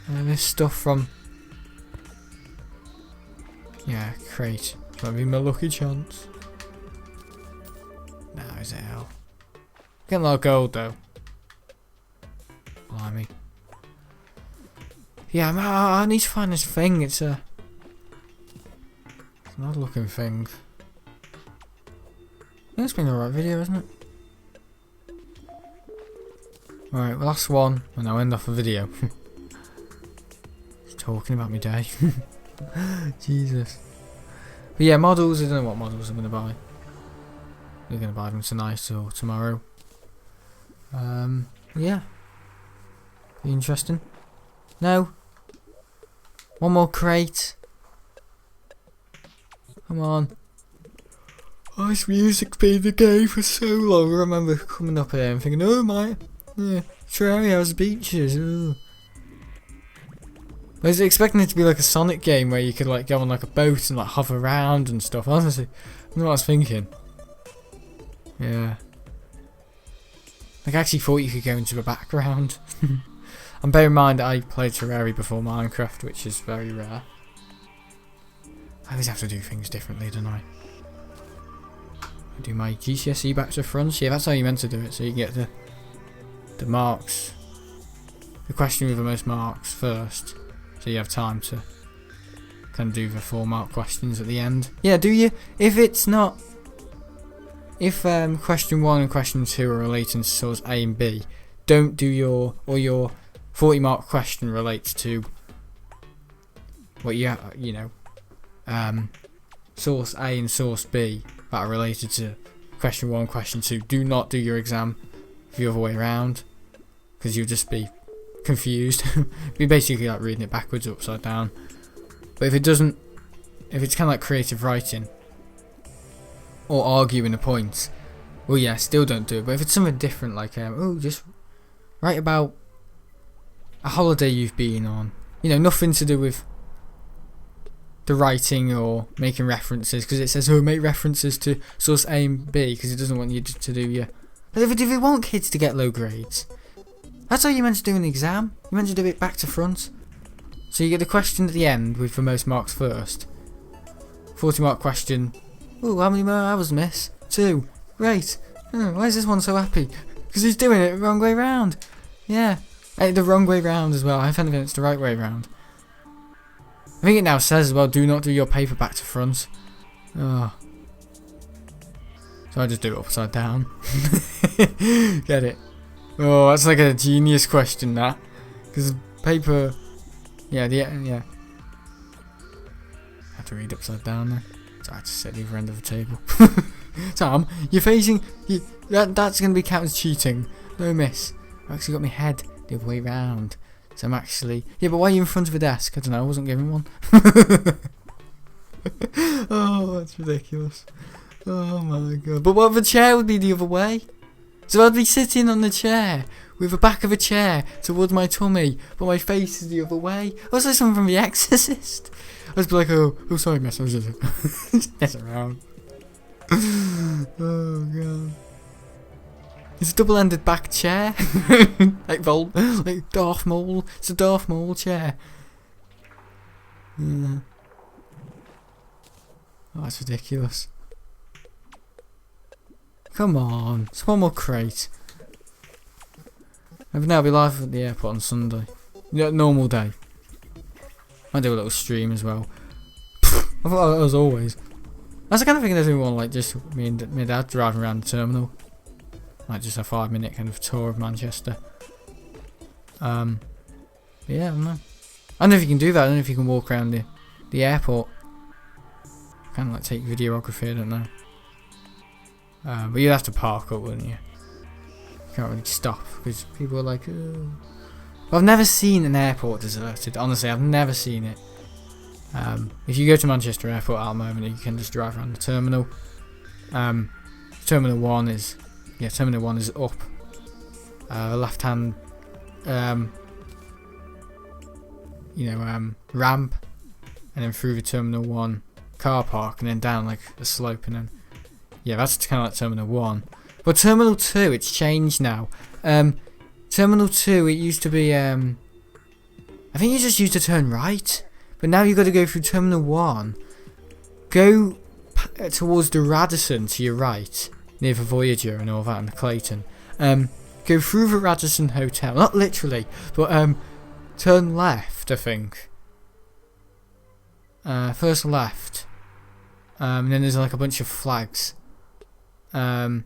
This stuff from... Yeah, crate. Might be my lucky chance. No, is it hell? Getting a lot of gold though. Blimey. Yeah, I need to find this thing. It's an odd looking thing. Yeah, it's been a alright video, isn't it? Alright, well, last one, and I'll end off the video. Just talking about my day. Jesus. But yeah, models, I don't know what models I'm going to buy. We're going to buy them tonight or tomorrow. Yeah. Be interesting. No. One more crate. Come on. Oh, this music's been in the game for so long. I remember coming up here and thinking, oh my, yeah, Terraria has beaches. Ooh. I was expecting it to be like a Sonic game where you could like go on like a boat and like hover around and stuff. Honestly, I don't know what I was thinking. Yeah. Like, I actually thought you could go into the background. And bear in mind, I played Terraria before Minecraft, which is very rare. I always have to do things differently, don't I? I do my GCSE back to front. Yeah, that's how you meant to do it, so you get the marks. The question with the most marks first, so you have time to kind of do the 4 mark questions at the end. Yeah, do you? If it's not... If question 1 and question 2 are relating to source A and B, don't do your 40 mark question relates to what you know, source A and source B that are related to question 1 and question 2. Do not do your exam the other way around, because you'll just be confused. Be basically like reading it backwards or upside down. But if it doesn't, if it's kind of like creative writing or arguing a point, well, yeah, still don't do it. But if it's something different, like just write about a holiday you've been on, you know, nothing to do with the writing or making references, because it says, oh, make references to source A and B, because it doesn't want you to do your. But if you want kids to get low grades, that's how you're meant to do an exam. You're meant to do it back to front. So you get the question at the end with the most marks first. 40-mark question. Oh, how many more hours, miss? 2. Great. Oh, why is this one so happy? Because he's doing it the wrong way round. Yeah. The wrong way round as well. I think it's the right way round. I think it now says as well, do not do your paper back to front. Oh. So I just do it upside down. Get it? Oh, that's like a genius question, that. Because paper... Yeah. I have to read upside down there. So I just set the other end of the table. Tom, you're facing... that's going to be counted as cheating. No, miss. I've actually got my head the other way round. So I'm actually... Yeah, but why are you in front of a desk? I don't know, I wasn't given one. Oh, that's ridiculous. Oh my god. But what if the chair would be the other way? So I'd be sitting on the chair with the back of a chair towards my tummy, but my face is the other way. I was like something from The Exorcist. I'd be like, oh sorry, miss, I was just messing around. Oh god. It's a double-ended back chair. like Darth Maul. It's a Darth Maul chair. Yeah. Oh, that's ridiculous. Come on, it's one more crate. I'll be live at the airport on Sunday. Yeah, normal day. Might do a little stream as well. I thought as always. That's the kind of thing I do want, like just me and my dad driving around the terminal. Like just a 5-minute kind of tour of Manchester. Yeah, I don't know. I don't know if you can do that. I don't know if you can walk around the airport. Kind of like take videography, I don't know. But you'd have to park up, wouldn't you? You can't really stop because people are like, oh. But I've never seen an airport deserted. Honestly, I've never seen it. If you go to Manchester Airport at the moment, you can just drive around the terminal. Terminal 1 is up. Left hand, ramp, and then through the Terminal 1 car park, and then down like a slope, and then yeah, that's kind of like Terminal 1. But Terminal 2, it's changed now. Terminal 2, it used to be, I think you just used to turn right, but now you've got to go through Terminal 1, go towards the Radisson to your right, near the Voyager and all that, and the Clayton. Go through the Radisson Hotel, not literally, but turn left, I think. First left, and then there's like a bunch of flags. And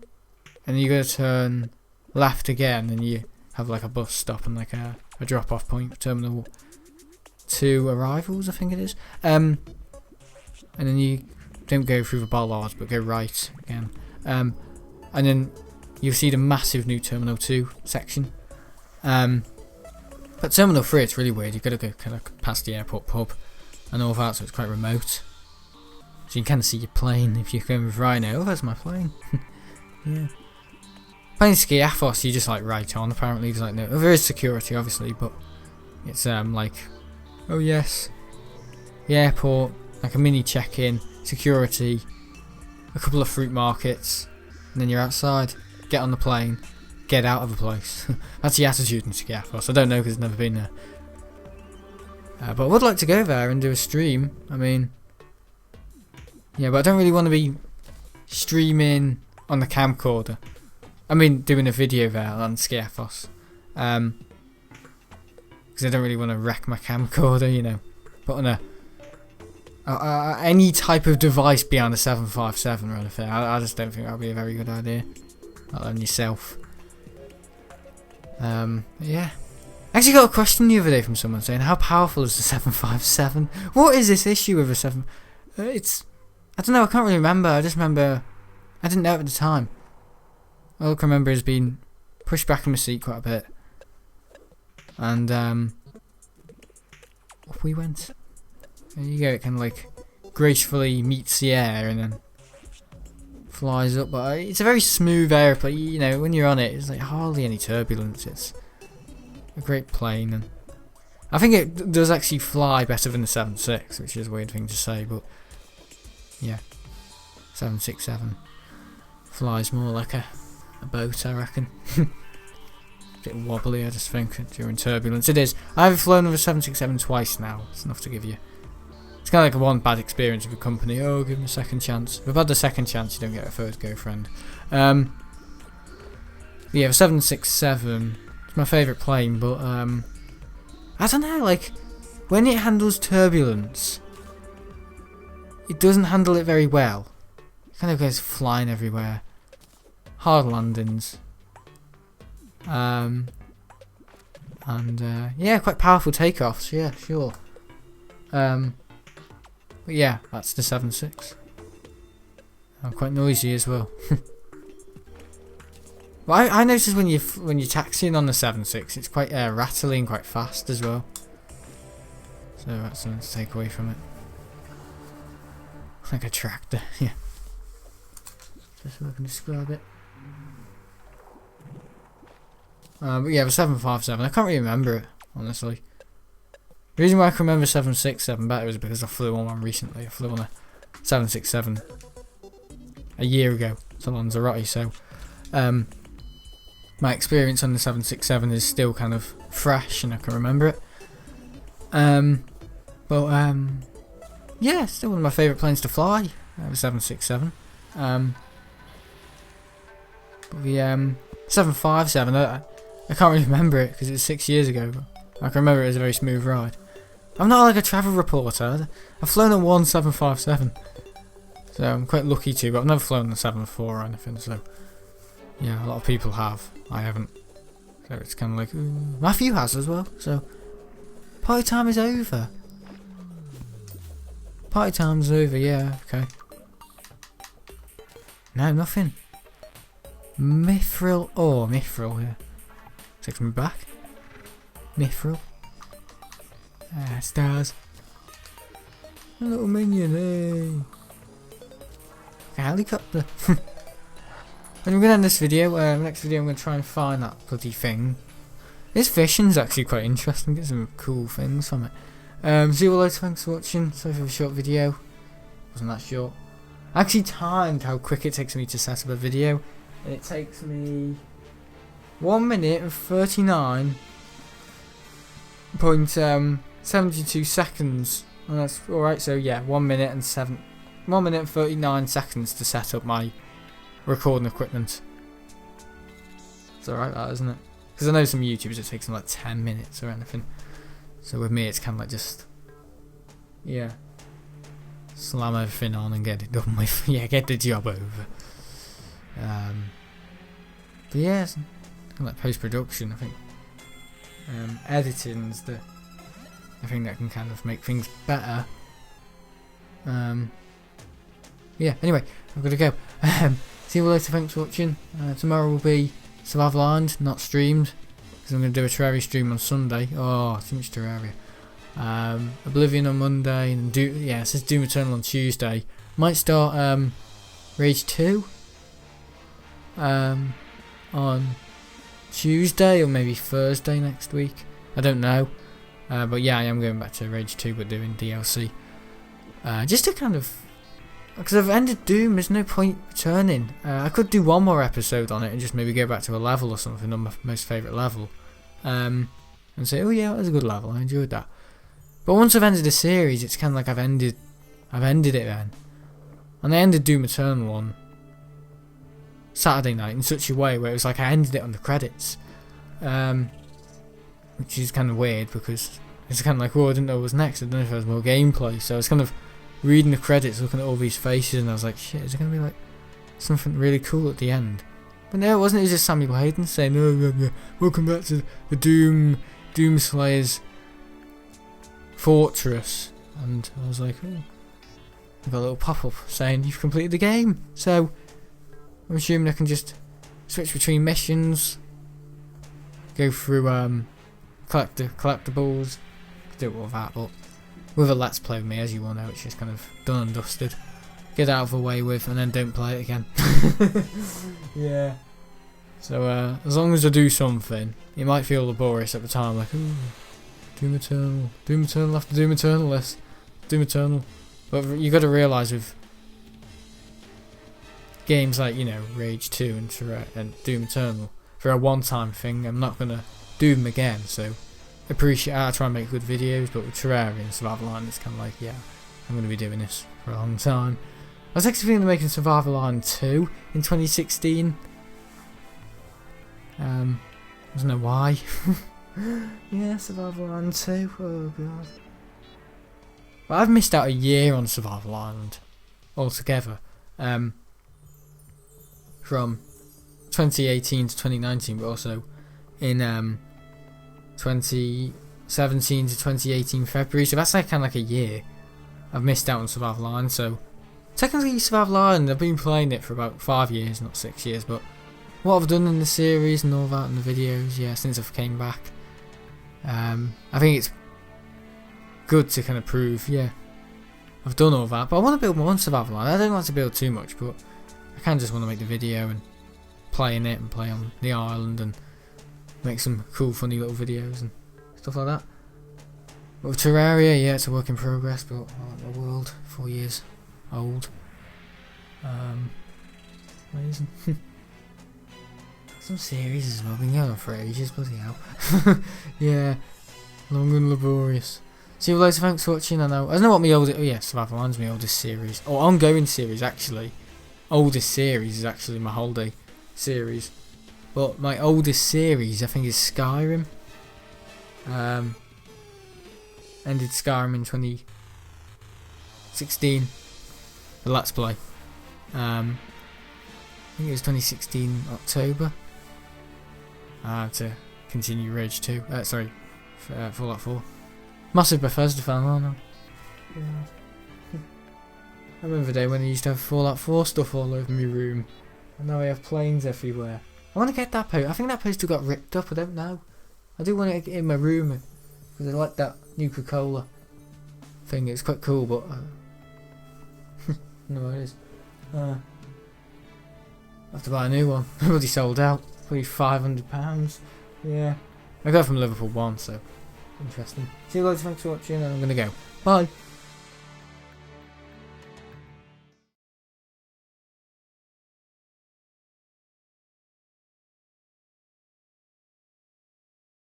you gotta turn left again, and you have like a bus stop and like a drop-off point for Terminal 2 arrivals, I think it is. And then you don't go through the bollards, but go right again. And then you'll see the massive new Terminal 2 section. But Terminal 3, it's really weird. You've got to go kind of past the airport pub and all that, so it's quite remote. So you can kind of see your plane if you're going with Rhino. Oh, there's my plane. Yeah. Playing Skiathos, you just like right on. Apparently, there's like no. There is security, obviously, but it's like, oh yes, the airport, like a mini check-in, security, a couple of fruit markets, and then you're outside. Get on the plane, get out of the place. That's the attitude in Skiathos. I don't know because I've never been there. But I would like to go there and do a stream. I mean, yeah, but I don't really want to be streaming on the camcorder. I mean, doing a video there on Skiathos. Because I don't really want to wreck my camcorder, you know. Put on any type of device beyond a 757 or anything. I just don't think that would be a very good idea. Not on yourself. Yeah. I actually got a question the other day from someone saying, how powerful is the 757? What is this issue with a 7... I don't know, I can't really remember. I just remember... I didn't know at the time. All I can remember is being pushed back in my seat quite a bit. and up we went. There you go. It kind of like gracefully meets the air and then flies up. But it's a very smooth airplane. You know, when you're on it, it's like hardly any turbulence. It's a great plane, and I think it does actually fly better than the 767, which is a weird thing to say, but yeah, 767 flies more like a boat, I reckon. Bit wobbly, I just think, during turbulence. It is. I've flown with a 767 twice now. It's enough to give you. It's kind of like a one bad experience with a company. Oh, give them a second chance. If I've had the second chance, you don't get a third go, friend. Yeah, the 767. It's my favourite plane, but I don't know. Like when it handles turbulence, it doesn't handle it very well. It kind of goes flying everywhere. Hard landings. And yeah, quite powerful takeoffs. Yeah, sure. But yeah, that's the 7.6. Quite noisy as well. But I noticed when you're taxiing on the 7.6, it's quite rattling, quite fast as well. So that's something to take away from it. Like a tractor, yeah. Just so I can describe it. But yeah, the 757, I can't really remember it, honestly. The reason why I can remember 767 better is because I flew on one recently. I flew on a 767 a year ago to Lanzarote, so my experience on the 767 is still kind of fresh and I can remember it. Yeah, still one of my favourite planes to fly, the 767. But the 757, I can't really remember it because it's 6 years ago, but I can remember it as a very smooth ride. I'm not like a travel reporter. I've flown a 757, so I'm quite lucky to, but I've never flown the 74 or anything, so yeah, a lot of people have. I haven't. So it's kind of like, ooh. Matthew has as well, so party time is over. Party time's over, yeah, okay. No, nothing. Mithril ore, Mithril, yeah. Takes me back. Mithril. Ah, stars. A little minion, hey. A helicopter. And we're gonna end this video. Next video I'm gonna try and find that bloody thing. This fishing's actually quite interesting. Get some cool things from it. See you all later. Thanks for watching. Sorry for the short video. Wasn't that short? I actually timed how quick it takes me to set up a video, and it takes me 1 minute and 39.72 seconds. And that's alright. So yeah, 1 minute and 39 seconds to set up my recording equipment. It's alright, that, isn't it? Because I know some YouTubers it takes them like 10 minutes or anything. So with me it's kind of like just, yeah, slam everything on and get it done with. Yeah, get the job over. But yeah, it's kind of like post-production, I think. Editing's the thing that can kind of make things better. Yeah, anyway, I've got to go. See you all later, thanks for watching. Tomorrow will be Survival Island, not streamed, because I'm going to do a Terraria stream on Sunday. Oh, too much Terraria. Oblivion on Monday, and it says Doom Eternal on Tuesday. Might start Rage 2 on Tuesday or maybe Thursday next week. I don't know. But yeah, I am going back to Rage 2 but doing DLC. Just to kind of, because I've ended Doom, there's no point returning. I could do one more episode on it and just maybe go back to a level or something on my most favourite level. And say, oh yeah, that was a good level, I enjoyed that. But once I've ended a series, it's kind of like I've ended it then. And I ended Doom Eternal on Saturday night in such a way where it was like I ended it on the credits. Which is kind of weird because it's kind of like, oh, I didn't know what was next, I don't know if there was more gameplay. So I was kind of reading the credits, looking at all these faces, and I was like, shit, is there going to be like something really cool at the end? But no, it wasn't. It was just Samuel Hayden saying, oh, welcome back to the Doom Slayer's Fortress. And I was like, oh, I got a little pop-up saying you've completed the game. So I'm assuming I can just switch between missions, go through collectibles, do all that, but with a Let's Play with me, as you all know, it's just kind of done and dusted. Get out of the way with, and then don't play it again. Yeah. So as long as I do something, it might feel laborious at the time, like, ooh, Doom Eternal after Doom Eternal, let's Doom Eternal. But you got to realise with games like, you know, Rage 2 and Doom Eternal, for a one-time thing, I'm not gonna do them again. So I try and make good videos, but with Terraria and Survival Island, it's kind of like, yeah, I'm gonna be doing this for a long time. I was actually thinking of making Survival Island 2 in 2016. I don't know why. Yeah, Survival Island 2. Oh god. But I've missed out a year on Survival Island altogether. From 2018 to 2019, but also in 2017 to 2018 February. So that's like kind of like a year I've missed out on Survival Island. So technically Survival Island, I've been playing it for about 5 years, not 6 years. But what I've done in the series and all that and the videos, yeah, since I've came back, I think it's good to kind of prove, yeah, I've done all that. But I want to build more on Survival Island. I don't like to build too much, but I kind of just want to make the video and play in it and play on the island and make some cool funny little videos and stuff like that. But with Terraria, yeah, it's a work in progress, but I like the world, 4 years old. Amazing. Some series as well, been going on for ages, bloody hell. Yeah, long and laborious. So loads of thanks for watching. I don't know what my oldest, oh yeah, Survival Island's my oldest series, or ongoing series actually. Oldest series is actually my holiday series, but my oldest series I think is Skyrim. Ended Skyrim in 2016, the Let's Play. I think it was 2016 October. To continue Rage 2. Fallout 4. Massive Bethesda fan, aren't I? Yeah. I remember the day when I used to have Fallout 4 stuff all over my room. And now I have planes everywhere. I want to get that poster. I think that poster got ripped up, I don't know. I do want it in my room, because I like that Nuka-Cola thing. It's quite cool, but no, it is. I have to buy a new one. Already sold out. Probably £500. Yeah. I got it from Liverpool 1, so interesting. See you guys, thanks for watching, and I'm gonna go. Bye.